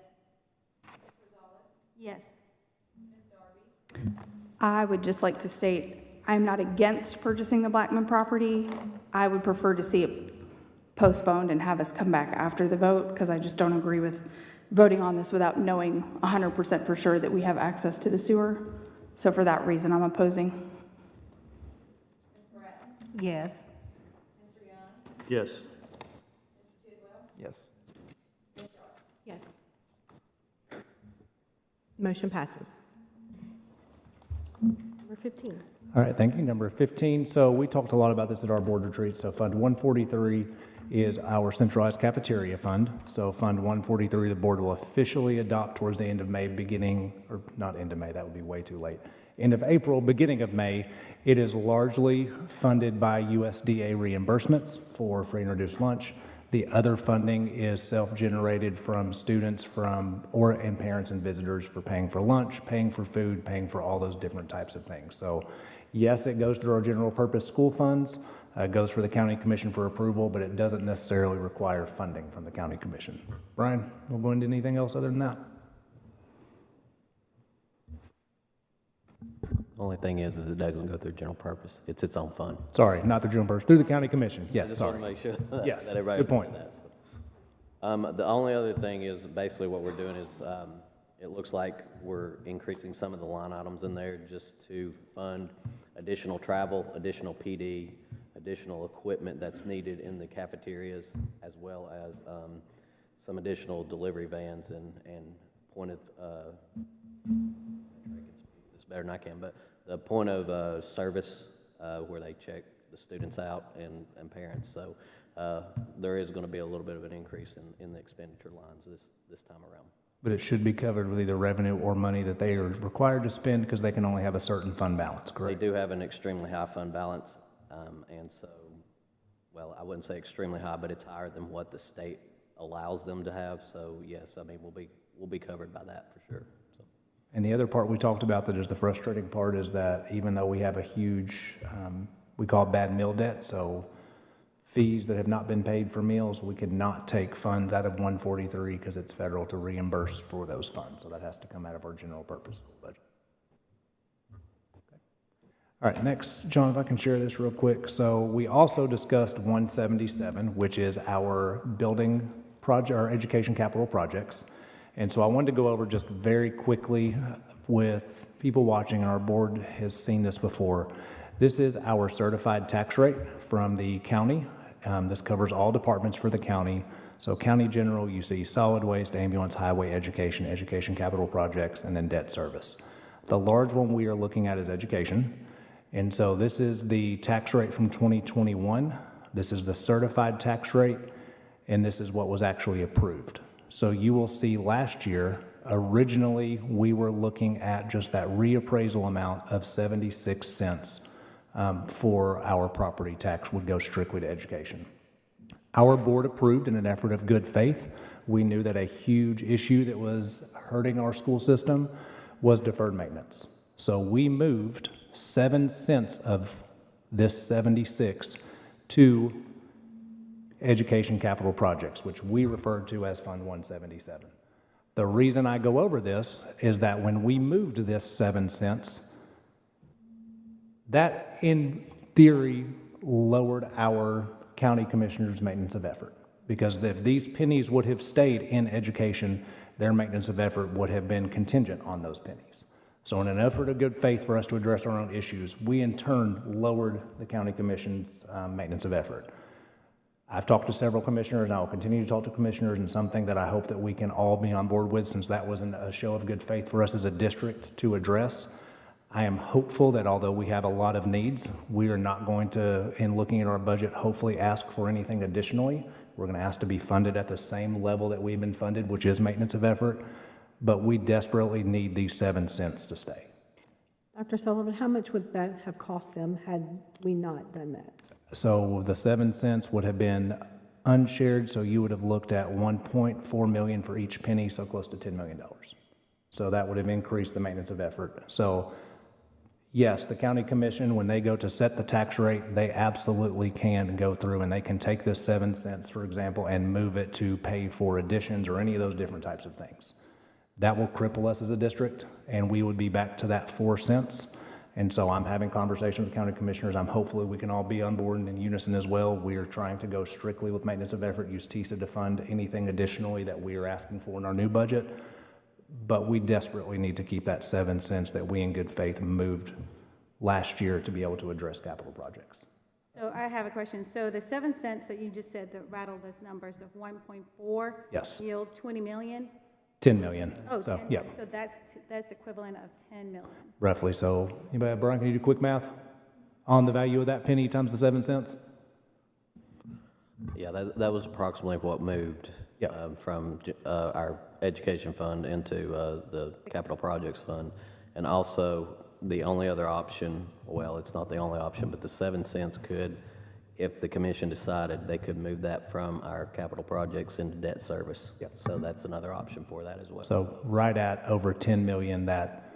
Yes. I would just like to state, I'm not against purchasing the Blackman property. I would prefer to see it postponed and have us come back after the vote, because I just don't agree with voting on this without knowing 100% for sure that we have access to the sewer. So for that reason, I'm opposing. Yes. Yes. Yes. Yes. Motion passes. Number 15. All right, thank you. Number 15. So we talked a lot about this at our board retreat. So Fund 143 is our centralized cafeteria fund. So Fund 143, the board will officially adopt towards the end of May, or not end of May, that would be way too late. End of April, beginning of May. It is largely funded by USDA reimbursements for free and reduced lunch. The other funding is self-generated from students and parents and visitors for paying for lunch, paying for food, paying for all those different types of things. So yes, it goes through our general purpose school funds, goes for the county commission for approval, but it doesn't necessarily require funding from the county commission. Brian, we'll go into anything else other than that? Only thing is it doesn't go through general purpose. It's its own fund. Sorry, not the general purpose, through the county commission. Yes, I just sorry. want to make sure Yes, that everybody good point. understands that. The only other thing is basically what we're doing is it looks like we're increasing some of the line items in there just to fund additional travel, additional PD, additional equipment that's needed in the cafeterias, as well as some additional delivery vans and point of it's better than I can, but the point of service where they check the students out and parents. So there is going to be a little bit of an increase in the expenditure lines this time around. But it should be covered with either revenue or money that they are required to spend because they can only have a certain fund balance, correct? They do have an extremely high fund balance, and so, well, I wouldn't say extremely high, but it's higher than what the state allows them to have. So yes, I mean we'll be covered by that for sure. So. And the other part we talked about that is the frustrating part is that even though we have a huge, we call it bad meal debt, so fees that have not been paid for meals, we could not take funds out of 143 because it's federal to reimburse for those funds. So that has to come out of our general purpose budget. Okay. All right, next, John, if I can share this real quick. So we also discussed 177, which is our building project, our education capital projects. And so I wanted to go over just very quickly with people watching, and our board has seen this before. This is our certified tax rate from the county. This covers all departments for the county. So county general, you see solid waste, ambulance, highway, education, education capital projects, and then debt service. The large one we are looking at is education. And so this is the tax rate from 2021. This is the certified tax rate, and this is what was actually approved. So you will see last year, originally, we were looking at just that reappraisal amount of 76 cents for our property tax would go strictly to education. Our board approved in an effort of good faith we knew that a huge issue that was hurting our school system was deferred maintenance. So we moved 7 cents of this 76 to education capital projects, which we referred to as Fund 177. The reason I go over this is that when we moved this 7 cents, that in theory lowered our county commissioners' maintenance of effort. Because if these pennies would have stayed in education, their maintenance of effort would have been contingent on those pennies. So in an effort of good faith for us to address our own issues, we in turn lowered the county commission's maintenance of effort. I've talked to several commissioners, and I will continue to talk to commissioners, and something that I hope that we can all be on board with, since that was a show of good faith for us as a district to address. I am hopeful that although we have a lot of needs, we are not going to, in looking at our budget, hopefully ask for anything additionally. We're going to ask to be funded at the same level that we've been funded, which is maintenance of effort, but we desperately need these 7 cents to stay. Dr. Sullivan, how much would that have cost them had we not done that? So the 7 cents would have been unshared, so you would have looked at 1.4 million for each penny, so close to $10 million. So that would have increased the maintenance of effort. So yes, the county commission, when they go to set the tax rate, they absolutely can go through and they can take this 7 cents, for example, and move it to pay for additions or any of those different types of things. That will cripple us as a district, and we would be back to that 4 cents. And so I'm having conversations with county commissioners. I'm hopefully we can all be on board and in unison as well. We are trying to go strictly with maintenance of effort, use TISA to fund anything additionally that we are asking for in our new budget. But we desperately need to keep that 7 cents that we in good faith moved last year to be able to address capital projects. So I have a question. So the 7 cents that you just said that rattled those numbers of 1.4 Yes. yield 20 million? 10 million. Oh, So, 10 yeah, million. So that's equivalent of 10 million. roughly. So, anybody, Brian, can you do quick math on the value of that penny times the 7 cents? Yeah, that was approximately what moved from our education fund into the capital projects fund. And also, the only other option, well, it's not the only option, but the 7 cents could, if the commission decided, they could move that from our capital projects into debt service. So that's another option for that as well. So right at over 10 million that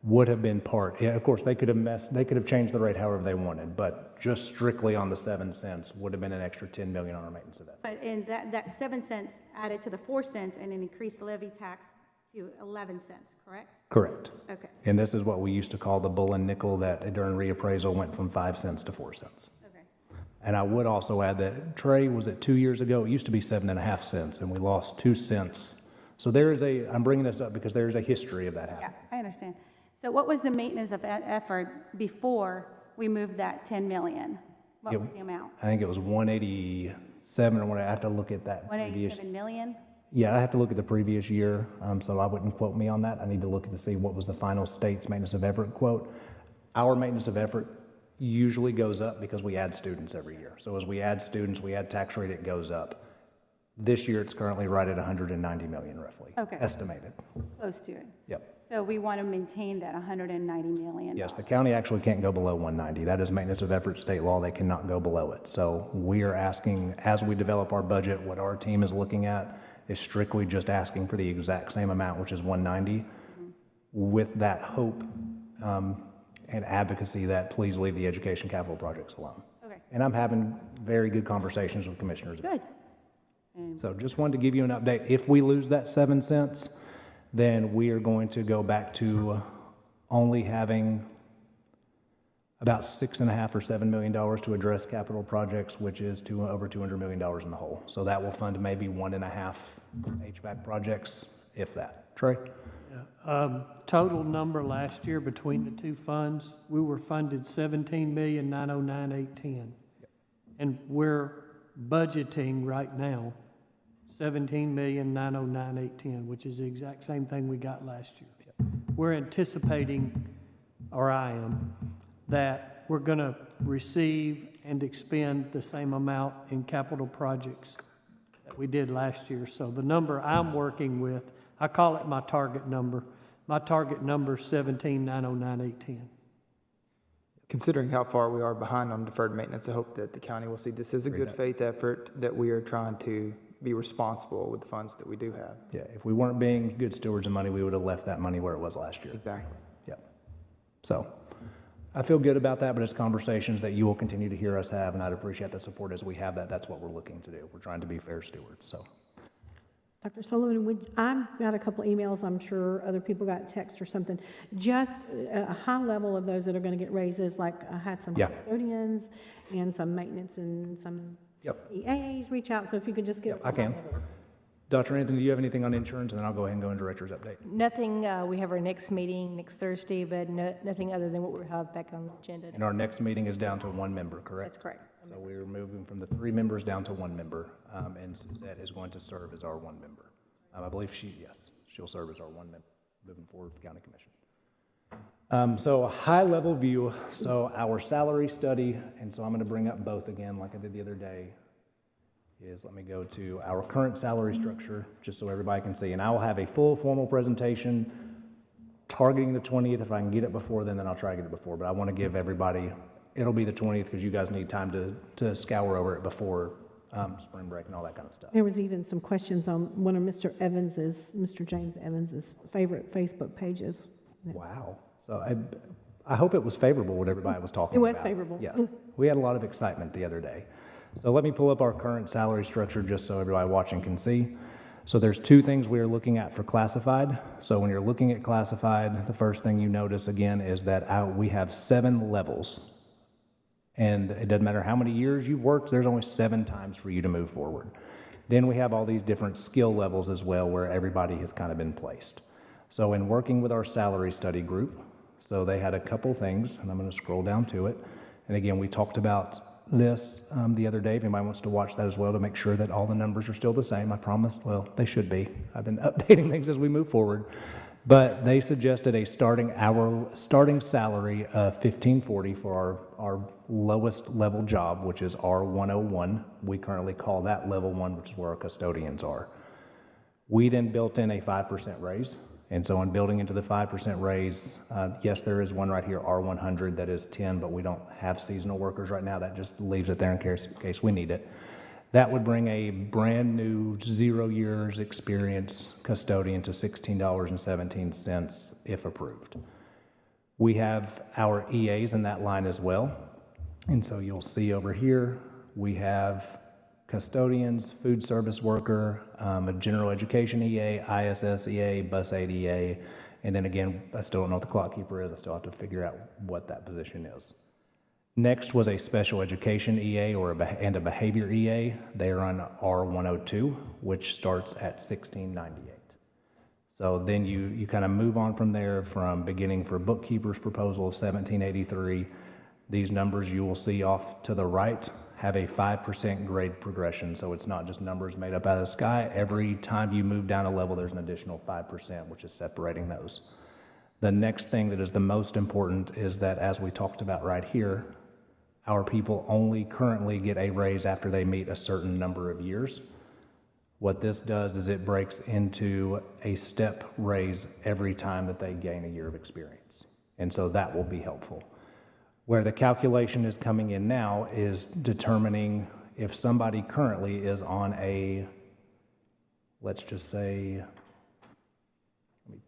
would have been part. Yeah, of course, they could have changed the rate however they wanted, but just strictly on the 7 cents would have been an extra 10 million on our maintenance of that. But in that 7 cents added to the 4 cents and an increased levy tax to 11 cents, correct? Correct. Okay. And this is what we used to call the bull and nickel that during reappraisal went from 5 cents to 4 cents. Okay. And I would also add that Trey, was it 2 years ago? It used to be 7.5 cents, and we lost 2 cents. So there is I'm bringing this up because there's a history of that happening. Yeah, I understand. So what was the maintenance of effort before we moved that 10 million? What was the amount? I think it was 187 or what. I have to look at that. 187 million? Yeah, I have to look at the previous year, so I wouldn't quote me on that. I need to look to see what was the final state's maintenance of effort quote. Our maintenance of effort usually goes up because we add students every year. So as we add students, we add tax rate, it goes up. This year, it's currently right at 190 million roughly, Okay. estimated. Close to it. Yep. So we want to maintain that 190 million. Yes, the county actually can't go below 190. That is maintenance of effort state law. They cannot go below it. So we are asking, as we develop our budget, what our team is looking at is strictly just asking for the exact same amount, which is 190, with that hope and advocacy that please leave the education capital projects alone. Okay. And I'm having very good conversations with commissioners. Good. So just wanted to give you an update. If we lose that 7 cents, then we are going to go back to only having about $6.5 or $7 million to address capital projects, which is over $200 million in the hole. So that will fund maybe 1.5 HVAC projects, if that. Trey? Total number last year between the two funds, we were funded $17,909,810. And we're budgeting right now $17,909,810, which is the exact same thing we got last year. We're anticipating, or I am, that we're going to receive and expend the same amount in capital projects that we did last year. So the number I'm working with, I call it my target number. My target number is $17,909,810. Considering how far we are behind on deferred maintenance, I hope that the county will see this as a good faith effort that we are trying to be responsible with the funds that we do have. Yeah, if we weren't being good stewards of money, we would have left that money where it was last year. Exactly. Yep. So I feel good about that, but it's conversations that you will continue to hear us have, and I'd appreciate the support as we have that. That's what we're looking to do. We're trying to be fair stewards, so. Dr. Sullivan, I got a couple emails, I'm sure other people got text or something, just a high level of those that are going to get raises, like I had some Yeah. custodians and some maintenance and some EAs reach out, so if you could just give us I can. Dr. Anthony, do you have anything on insurance? And then I'll go ahead and go into director's update. Nothing, we have our next meeting next Thursday, but nothing other than what we have back on the agenda. And our next meeting is down to 1 member, correct? That's correct. So we're moving from the 3 members down to 1 member, and Suzette is going to serve as our 1 member. I believe she'll serve as our 1 member moving forward with the county commission. So a high-level view, so our salary study, and so I'm going to bring up both again like I did the other day, is let me go to our current salary structure, just so everybody can see. And I will have a full formal presentation targeting the 20th. If I can get it before then I'll try to get it before. But I want to give everybody, it'll be the 20th because you guys need time to scour over it before spring break and all that kind of stuff. There was even some questions on one of Mr. James Evans's favorite Facebook pages. Wow. So I hope it was favorable what everybody was talking about. It was favorable. Yes. We had a lot of excitement the other day. So let me pull up our current salary structure just so everybody watching can see. So there's 2 things we are looking at for classified. So when you're looking at classified, the first thing you notice again is that we have 7 levels. And it doesn't matter how many years you've worked, there's only 7 times for you to move forward. Then we have all these different skill levels as well where everybody has kind of been placed. So in working with our salary study group, so they had a couple things, and I'm going to scroll down to it. And again, we talked about this the other day. If anybody wants to watch that as well to make sure that all the numbers are still the same, I promised. Well, they should be. I've been updating things as we move forward. But they suggested a starting salary of $15.40 for our lowest level job, which is R101. We currently call that level 1, which is where our custodians are. We then built in a 5% raise. And so in building into the 5% raise, yes, there is one right here, R100, that is 10, but we don't have seasonal workers right now. That just leaves it there in case we need it. That would bring a brand new 0 years experience custodian to $16.17 if approved. We have our EAs in that line as well. And so you'll see over here, we have custodians, food service worker, a general education EA, ISS EA, bus aid EA, and then again, I still don't know what the clock keeper is. I still have to figure out what that position is. Next was a special education EA and a behavior EA. They are on R102, which starts at $16.98. So then you kind of move on from there from beginning for bookkeeper's proposal of $17.83. These numbers you will see off to the right have a 5% grade progression, so it's not just numbers made up out of the sky. Every time you move down a level, there's an additional 5%, which is separating those. The next thing that is the most important is that, as we talked about right here, our people only currently get a raise after they meet a certain number of years. What this does is it breaks into a step raise every time that they gain a year of experience. And so that will be helpful. Where the calculation is coming in now is determining if somebody currently is on a, let's just say, let me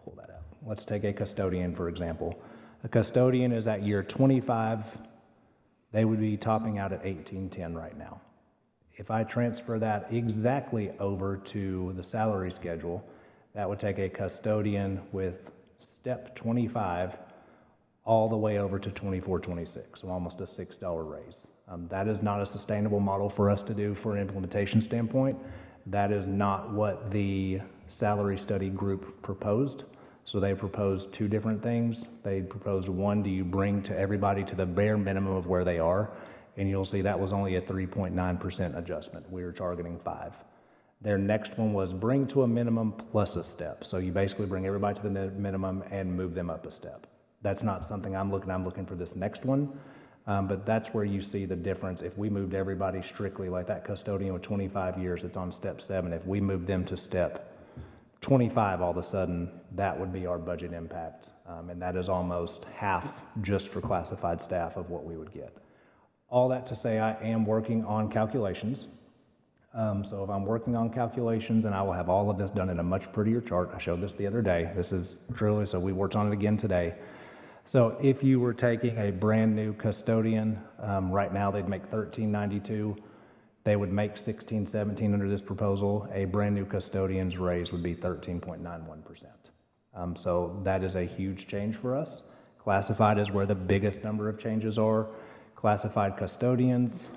pull that out. Let's take a custodian, for example. A custodian is at year 25. They would be topping out at $18.10 right now. If I transfer that exactly over to the salary schedule, that would take a custodian with step 25 all the way over to $24.26, so almost a $6 raise. That is not a sustainable model for us to do for an implementation standpoint. That is not what the salary study group proposed. So they proposed 2 different things. They proposed one, do you bring to everybody to the bare minimum of where they are? And you'll see that was only a 3.9% adjustment. We were targeting 5. Their next one was bring to a minimum plus a step. So you basically bring everybody to the minimum and move them up a step. That's not something I'm looking for this next one, but that's where you see the difference. If we moved everybody strictly, like that custodian with 25 years that's on step 7, if we moved them to step 25 all of a sudden, that would be our budget impact, and that is almost half just for classified staff of what we would get. All that to say, I am working on calculations. So if I'm working on calculations, and I will have all of this done in a much prettier chart. I showed this the other day. This is truly, so we worked on it again today. So if you were taking a brand new custodian, right now they'd make $13.92. They would make $16.17 under this proposal. A brand new custodian's raise would be 13.91%. So that is a huge change for us. Classified is where the biggest number of changes are. Classified custodians,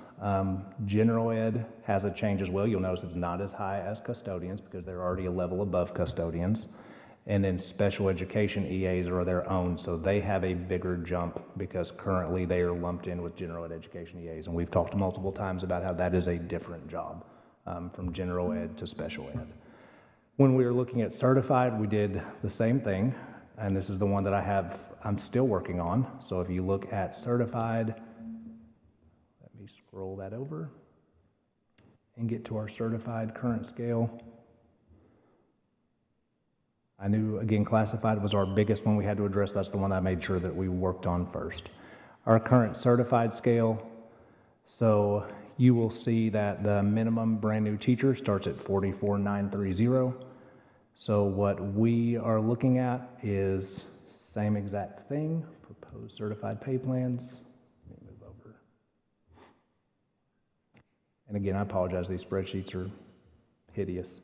general ed has a change as well. You'll notice it's not as high as custodians because they're already a level above custodians. And then special education EAs are their own, so they have a bigger jump because currently they are lumped in with general ed education EAs. And we've talked multiple times about how that is a different job from general ed to special ed. When we were looking at certified, we did the same thing, and this is the one that I'm still working on. So if you look at certified, let me scroll that over and get to our certified current scale. I knew, again, classified was our biggest one we had to address. That's the one I made sure that we worked on first. Our current certified scale, so you will see that the minimum brand new teacher starts at 44,930. So what we are looking at is same exact thing, proposed certified pay plans. Let me move over. And again, I apologize, these spreadsheets are hideous.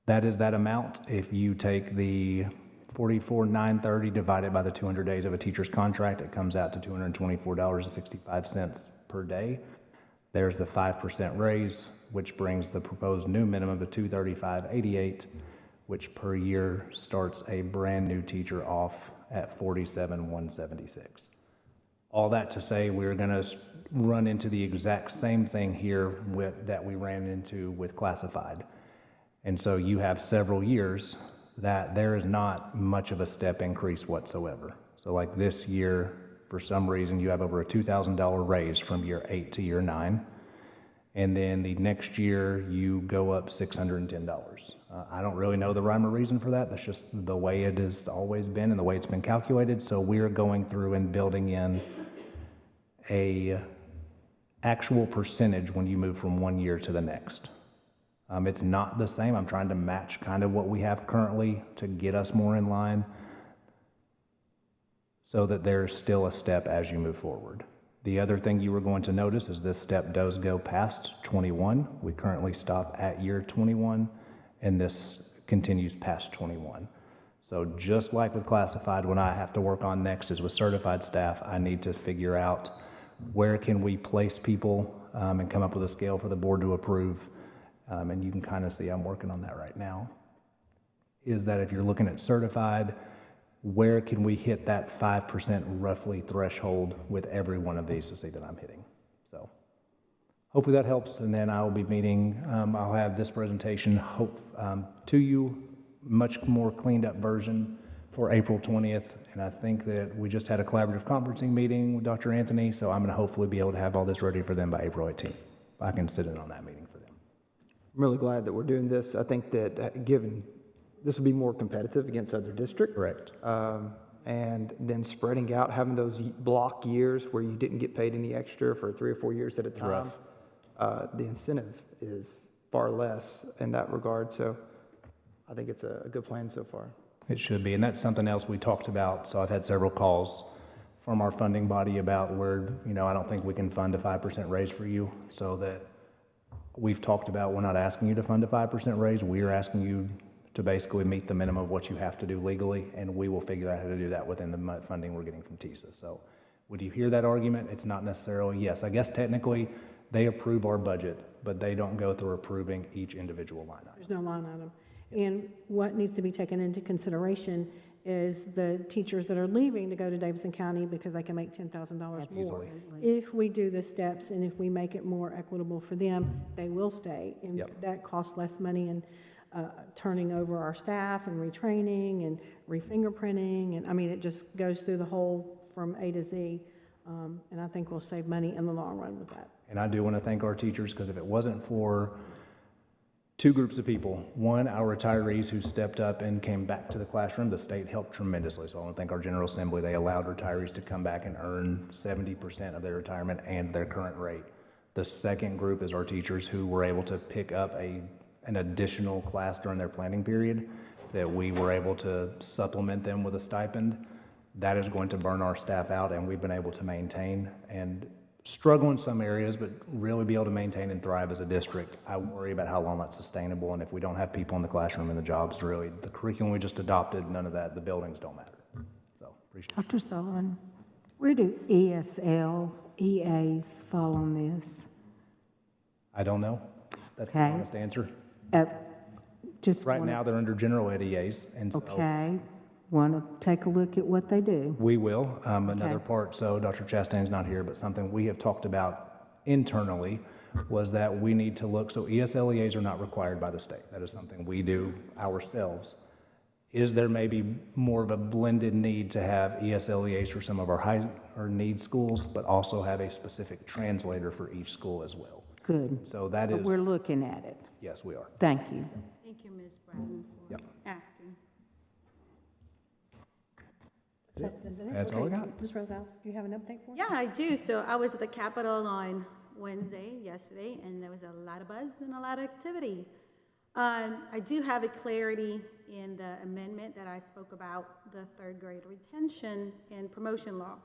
That is that amount. If you take the 44,930 divided by the 200 days of a teacher's contract, it comes out to $224.65 per day. There's the 5% raise, which brings the proposed new minimum to $235.88, which per year starts a brand new teacher off at $47,176. All that to say, we're going to run into the exact same thing here that we ran into with classified. And so you have several years that there is not much of a step increase whatsoever. So like this year, for some reason, you have over a $2,000 raise from year 8 to year 9. And then the next year, you go up $610. I don't really know the rhyme or reason for that. That's just the way it has always been and the way it's been calculated. So we're going through and building in a actual percentage when you move from one year to the next. It's not the same. I'm trying to match kind of what we have currently to get us more in line so that there's still a step as you move forward. The other thing you were going to notice is this step does go past 21. We currently stop at year 21, and this continues past 21. So just like with classified, what I have to work on next is with certified staff, I need to figure out where can we place people and come up with a scale for the board to approve. And you can kind of see I'm working on that right now, is that if you're looking at certified, where can we hit that 5% roughly threshold with every one of these to see that I'm hitting? So hopefully that helps, and then I'll be meeting, I'll have this presentation to you, much more cleaned up version for April 20th, and I think that we just had a collaborative conferencing meeting with Dr. Anthony, so I'm going to hopefully be able to have all this ready for them by April 18th. I can sit in on that meeting for them. I'm really glad that we're doing this. I think that given, this will be more competitive against other districts. Correct. And then spreading out, having those block years where you didn't get paid any extra for 3 or 4 years at a time, the incentive is far less in that regard. So I think it's a good plan so far. It should be, and that's something else we talked about. So I've had several calls from our funding body about where, I don't think we can fund a 5% raise for you, so that we've talked about, we're not asking you to fund a 5% raise. We're asking you to basically meet the minimum of what you have to do legally, and we will figure out how to do that within the funding we're getting from TISA. So would you hear that argument? It's not necessarily yes. I guess technically they approve our budget, but they don't go through approving each individual line item. There's no line item. And what needs to be taken into consideration is the teachers that are leaving to go to Davidson County because they can make $10,000 more. If we do the steps and if we make it more equitable for them, they will stay. And that costs less money in turning over our staff and retraining and re-fingerprinting. And I mean, it just goes through the whole from A to Z. And I think we'll save money in the long run with that. And I do want to thank our teachers, because if it wasn't for two groups of people, one, our retirees who stepped up and came back to the classroom, the state helped tremendously. So I want to thank our General Assembly. They allowed retirees to come back and earn 70% of their retirement and their current rate. The second group is our teachers who were able to pick up an additional class during their planning period that we were able to supplement them with a stipend. That is going to burn our staff out, and we've been able to maintain and struggle in some areas, but really be able to maintain and thrive as a district. I worry about how long that's sustainable, and if we don't have people in the classroom and the jobs, really, the curriculum we just adopted, none of that, the buildings don't matter. So, appreciate it. Dr. Sullivan, where do ESL, EAs fall on this? I don't know. That's the Okay. honest answer. Just Right wanna- now, they're under general ed EAs, and so Okay, want to take a look at what they do? we will. Another part, so Dr. Chastain's not here, but something we have talked about internally was that we need to look, so ESL EAs are not required by the state. That is something we do ourselves. Is there maybe more of a blended need to have ESL EAs for some of our high or need schools, but also have a specific translator for each school as well? Good. So that But is, we're looking at it. yes, we are. Thank you. Thank you, Ms. Bratton, for Yep. asking. Is that it? That's all I Okay. got. Ms. Rosales, do you have an update for us? Yeah, I do. So I was at the Capitol on Wednesday, yesterday, and there was a lot of buzz and a lot of activity. I do have a clarity in the amendment that I spoke about, the third grade retention and promotion law.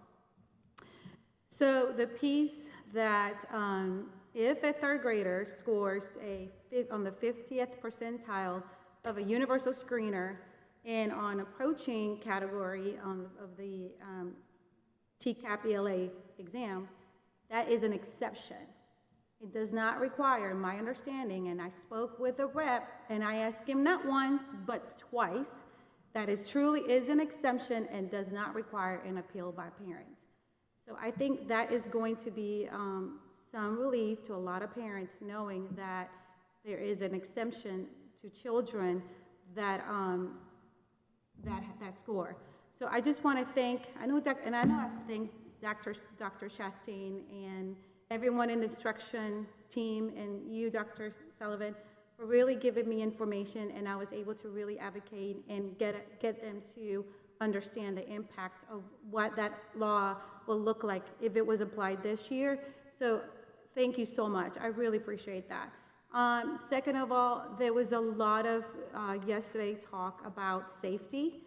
So the piece that if a third grader scores on the 50th percentile of a universal screener and on approaching category of the TCAP ELA exam, that is an exception. It does not require, my understanding, and I spoke with a rep, and I asked him not once, but twice, that it truly is an exemption and does not require an appeal by parents. So I think that is going to be some relief to a lot of parents, knowing that there is an exemption to children that that score. So I just want to thank, I have to thank Dr. Chastain and everyone in the instruction team and you, Dr. Sullivan, for really giving me information, and I was able to really advocate and get them to understand the impact of what that law will look like if it was applied this year. So thank you so much. I really appreciate that. Second of all, there was a lot of yesterday talk about safety.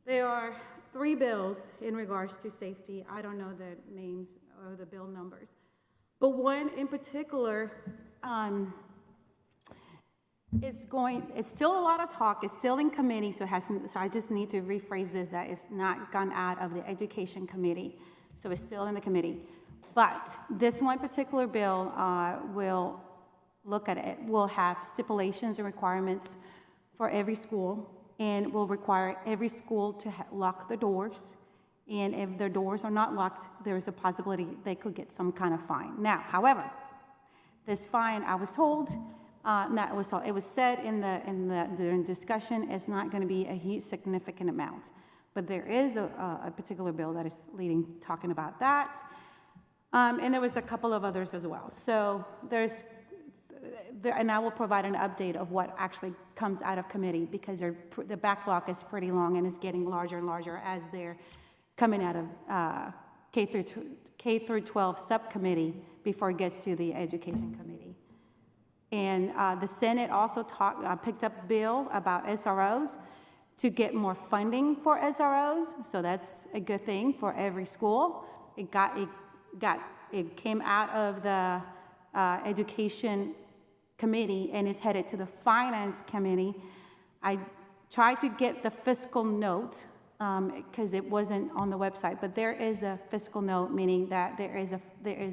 There are 3 bills in regards to safety. I don't know the names or the bill numbers. But one in particular, it's still a lot of talk, it's still in committee, so I just need to rephrase this, that it's not gone out of the education committee, so it's still in the committee. But this one particular bill will look at it, will have stipulations and requirements for every school, and will require every school to lock the doors. And if their doors are not locked, there's a possibility they could get some kind of fine. Now, however, this fine, I was told, it was said during discussion, it's not going to be a huge significant amount. But there is a particular bill that is talking about that. And there was a couple of others as well. So and I will provide an update of what actually comes out of committee, because the backlog is pretty long and it's getting larger and larger as they're coming out of K through 12 subcommittee before it gets to the education committee. And the Senate also picked up a bill about SROs to get more funding for SROs. So that's a good thing for every school. It came out of the education committee and is headed to the finance committee. I tried to get the fiscal note because it wasn't on the website, but there is a fiscal note, meaning that there is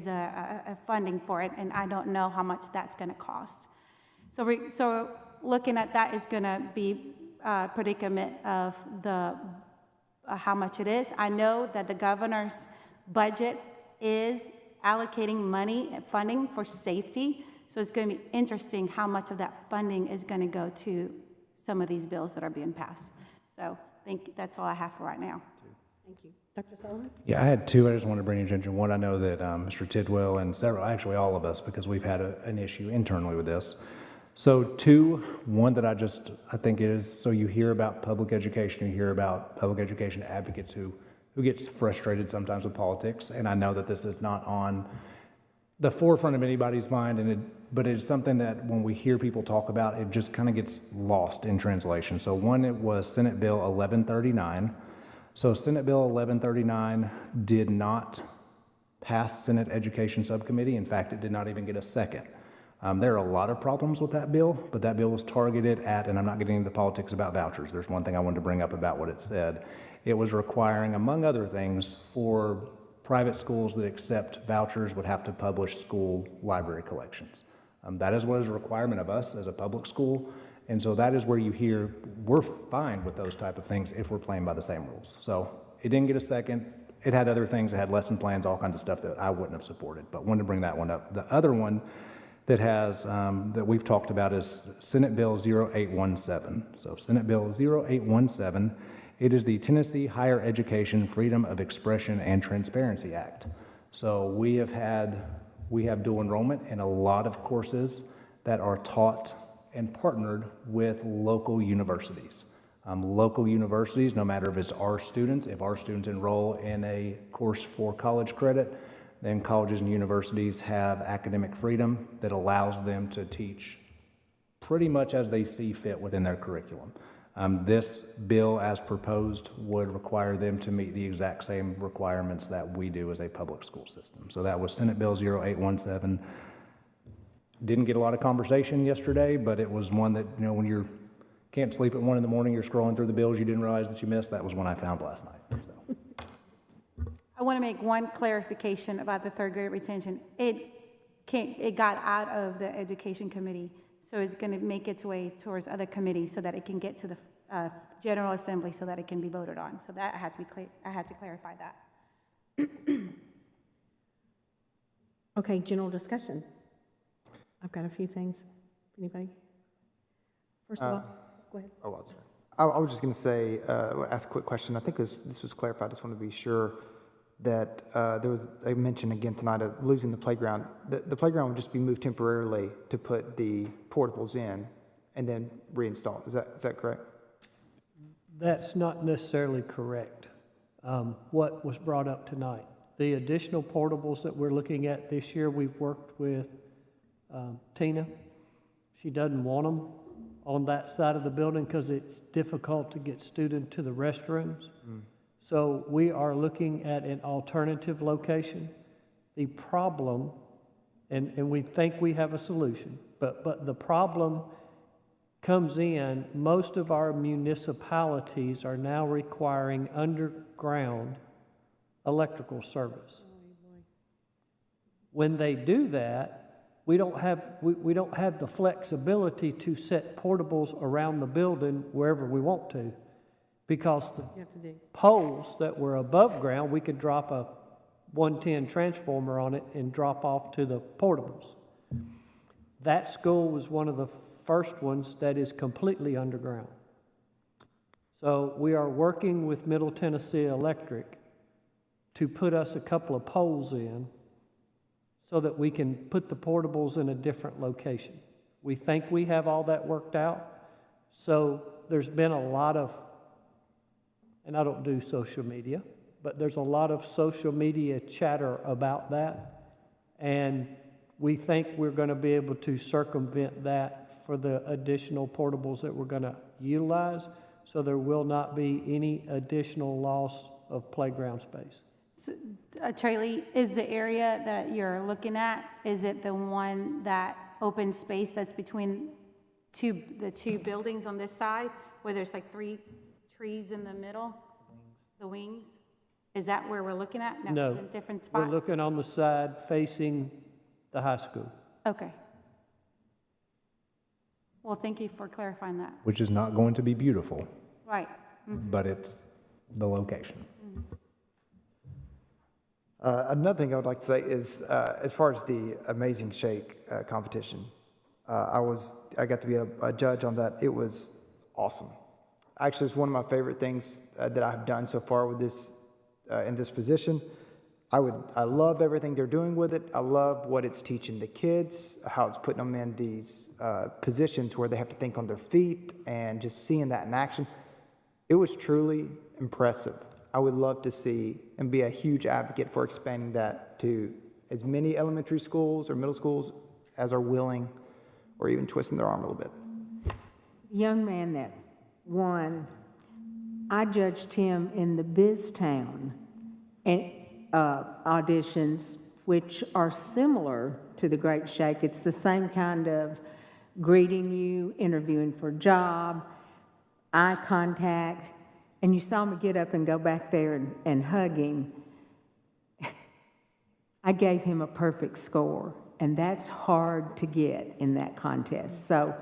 a funding for it, and I don't know how much that's going to cost. So looking at that is going to be a predicament of how much it is. I know that the governor's budget is allocating money and funding for safety, so it's going to be interesting how much of that funding is going to go to some of these bills that are being passed. So I think that's all I have for right now. Thank you. Dr. Sullivan? Yeah, I had 2 I just wanted to bring your attention. One, I know that Mr. Tidwell and several, actually all of us, because we've had an issue internally with this. So 2, one that I think is, so you hear about public education, you hear about public education advocates who gets frustrated sometimes with politics, and I know that this is not on the forefront of anybody's mind, but it's something that when we hear people talk about, it just kind of gets lost in translation. So one, it was Senate Bill 1139. So Senate Bill 1139 did not pass Senate Education Subcommittee. In fact, it did not even get a second. There are a lot of problems with that bill, but that bill was targeted at, and I'm not getting into the politics about vouchers. There's one thing I wanted to bring up about what it said. It was requiring, among other things, for private schools that accept vouchers would have to publish school library collections. That is what is a requirement of us as a public school. And so that is where you hear we're fine with those type of things if we're playing by the same rules. So it didn't get a second. It had other things. It had lesson plans, all kinds of stuff that I wouldn't have supported, but wanted to bring that one up. The other one that has, that we've talked about is Senate Bill 0817. So Senate Bill 0817, it is the Tennessee Higher Education Freedom of Expression and Transparency Act. So we have dual enrollment in a lot of courses that are taught and partnered with local universities. Local universities, no matter if it's our students, if our students enroll in a course for college credit, then colleges and universities have academic freedom that allows them to teach pretty much as they see fit within their curriculum. This bill, as proposed, would require them to meet the exact same requirements that we do as a public school system. So that was Senate Bill 0817. Didn't get a lot of conversation yesterday, but it was one that, when you can't sleep at 1 in the morning, you're scrolling through the bills you didn't realize that you missed. That was one I found last night. So. I want to make one clarification about the third grade retention. It got out of the education committee, so it's going to make its way towards other committees so that it can get to the General Assembly so that it can be voted on. So that had to be clear. I had to clarify that. Okay, general discussion. I've got a few things. Anybody? First of all, go ahead. Oh, I'm sorry. I was just going to say, ask a quick question. I think this was clarified. I just want to be sure that there was a mention again tonight of losing the playground. The playground would just be moved temporarily to put the portables in and then reinstalled. Is that correct? That's not necessarily correct. What was brought up tonight. The additional portables that we're looking at this year, we've worked with Tina. She doesn't want them on that side of the building because it's difficult to get students to the restrooms. So we are looking at an alternative location. The problem, and we think we have a solution, but the problem comes in, most of our municipalities are now requiring underground electrical service. When they do that, we don't have the flexibility to set portables around the building wherever we want to, because the poles that were above ground, we could drop a 110 transformer on it and drop off to the portables. That school was one of the first ones that is completely underground. So we are working with Middle Tennessee Electric to put us a couple of poles in so that we can put the portables in a different location. We think we have all that worked out. So there's been a lot of, and I don't do social media, but there's a lot of social media chatter about that. And we think we're going to be able to circumvent that for the additional portables that we're going to utilize, so there will not be any additional loss of playground space. So, Tralee, is the area that you're looking at, is it the one, that open space that's between the two buildings on this side, where there's like 3 trees in the middle? The wings? Is that where we're looking at? No, it's in a different spot? we're looking on the side facing the high school. Okay. Well, thank you for clarifying that. Which is not going to be beautiful, Right. but it's the location. Another thing I would like to say is, as far as the Amazing Shake competition, I got to be a judge on that. It was awesome. Actually, it's one of my favorite things that I've done so far with this in this position. I love everything they're doing with it. I love what it's teaching the kids, how it's putting them in these positions where they have to think on their feet, and just seeing that in action. It was truly impressive. I would love to see and be a huge advocate for expanding that to as many elementary schools or middle schools as are willing or even twisting their arm a little bit. Young man that won, I judged him in the BizTown and auditions, which are similar to the Great Shake. It's the same kind of greeting you, interviewing for a job, eye contact, and you saw me get up and go back there and hug him. I gave him a perfect score, and that's hard to get in that contest. So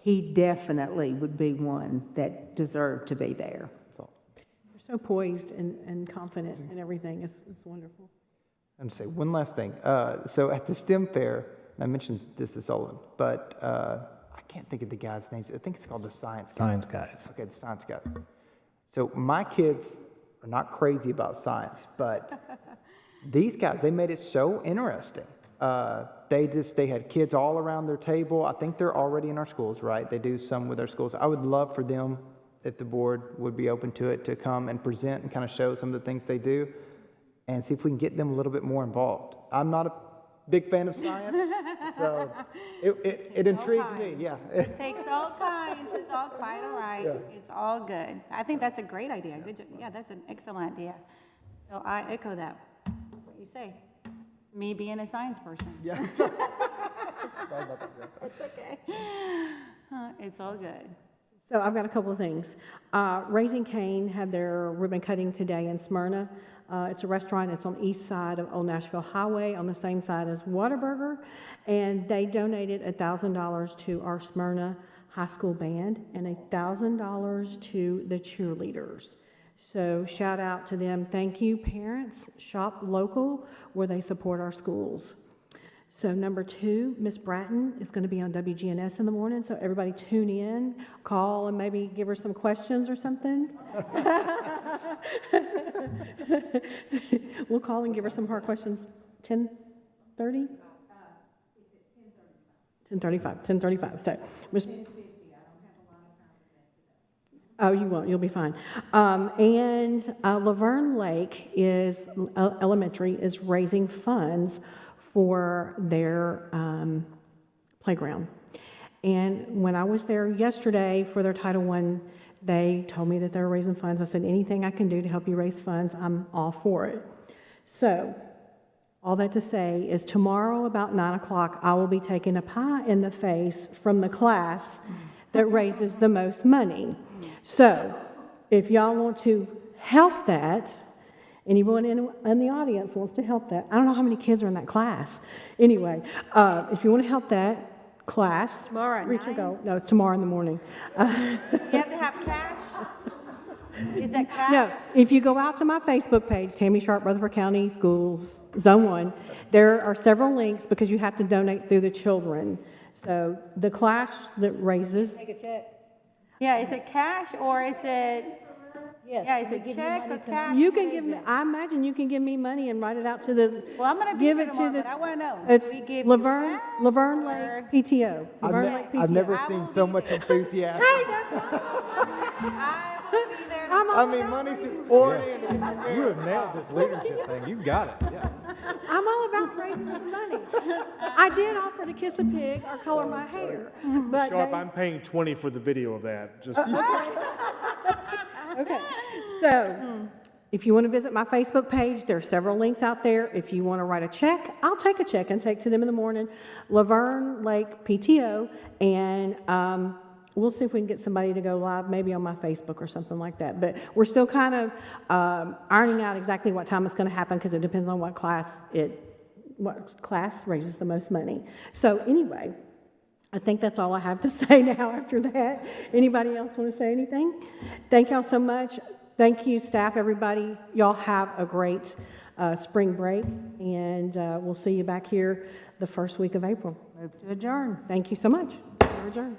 he definitely would be one that deserved to be there. You're so poised and confident and everything. It's wonderful. I'm going to say one last thing. So at the STEM fair, and I mentioned this to Sullivan, but I can't think of the guys' names. I think it's called the Science Guys. Science Guys. Okay, the Science Guys. So my kids are not crazy about science, but these guys, they made it so interesting. They had kids all around their table. I think they're already in our schools, right? They do some with our schools. I would love for them, if the board would be open to it, to come and present and kind of show some of the things they do and see if we can get them a little bit more involved. I'm not a big fan of science, so it intrigued me, yeah. It takes all kinds. It's all quite all right. Yeah. It's all good. I think that's a great idea. Good. Yeah, that's an excellent idea. So I echo that, what you say. Me being a science person. Yeah. Sorry about that. It's okay. It's all good. So I've got a couple of things. Raising Cane had their ribbon cutting today in Smyrna. It's a restaurant. It's on the east side of Old Nashville Highway, on the same side as Whataburger. And they donated $1,000 to our Smyrna High School band and $1,000 to the cheerleaders. So shout out to them. Thank you, parents. Shop local where they support our schools. So number 2, Miss Bratton is going to be on WGNS in the morning, so everybody tune in, call, and maybe give her some questions or something. We'll call and give her some hard questions. 10:30? 10:35. So, Miss. Oh, you won't. You'll be fine. And Laverne Lake is elementary is raising funds for their playground. And when I was there yesterday for their Title I, they told me that they were raising funds. I said, anything I can do to help you raise funds, I'm all for it. So, all that to say is tomorrow about 9 o'clock, I will be taking a pie in the face from the class that raises the most money. So, if y'all want to help that, anyone in the audience wants to help that. I don't know how many kids are in that class. Anyway, if you want to help that class, Tomorrow at reach your 9? goal. No, it's tomorrow in the morning. You have to have cash? Is that cash? No, if you go out to my Facebook page, Tammy Sharp, Rutherford County Schools, Zone 1, there are several links because you have to donate through the children. So the class that raises. Take a check. Yeah, is it cash or is it? Yes. Yeah, is it check or cash? You can What give is me, it? I imagine you can give me money and write it out to the. Well, I'm gonna be give here it to tomorrow, this. but I wanna know. It's Do we give Laverne you Lake PTO. Laverne Lake PTO. I've never seen so much enthusiasm. I mean, money's just pouring in. You have nailed this leadership thing. You got it, yeah. I'm all about raising some money. I did offer to kiss a pig or color my hair, but Sharp, they- I'm paying 20 for the video of that. Just Okay, so if you want to visit my Facebook page, there are several links out there. If you want to write a check, I'll take a check and take to them in the morning. Laverne Lake PTO, and we'll see if we can get somebody to go live, maybe on my Facebook or something like that. But we're still kind of ironing out exactly what time it's going to happen because it depends on what class raises the most money. So anyway, I think that's all I have to say now after that. Anybody else want to say anything? Thank y'all so much. Thank you, staff, everybody. Y'all have a great spring break, and we'll see you back here the first week of April. Move to adjourn. Thank you so much. We're adjourned.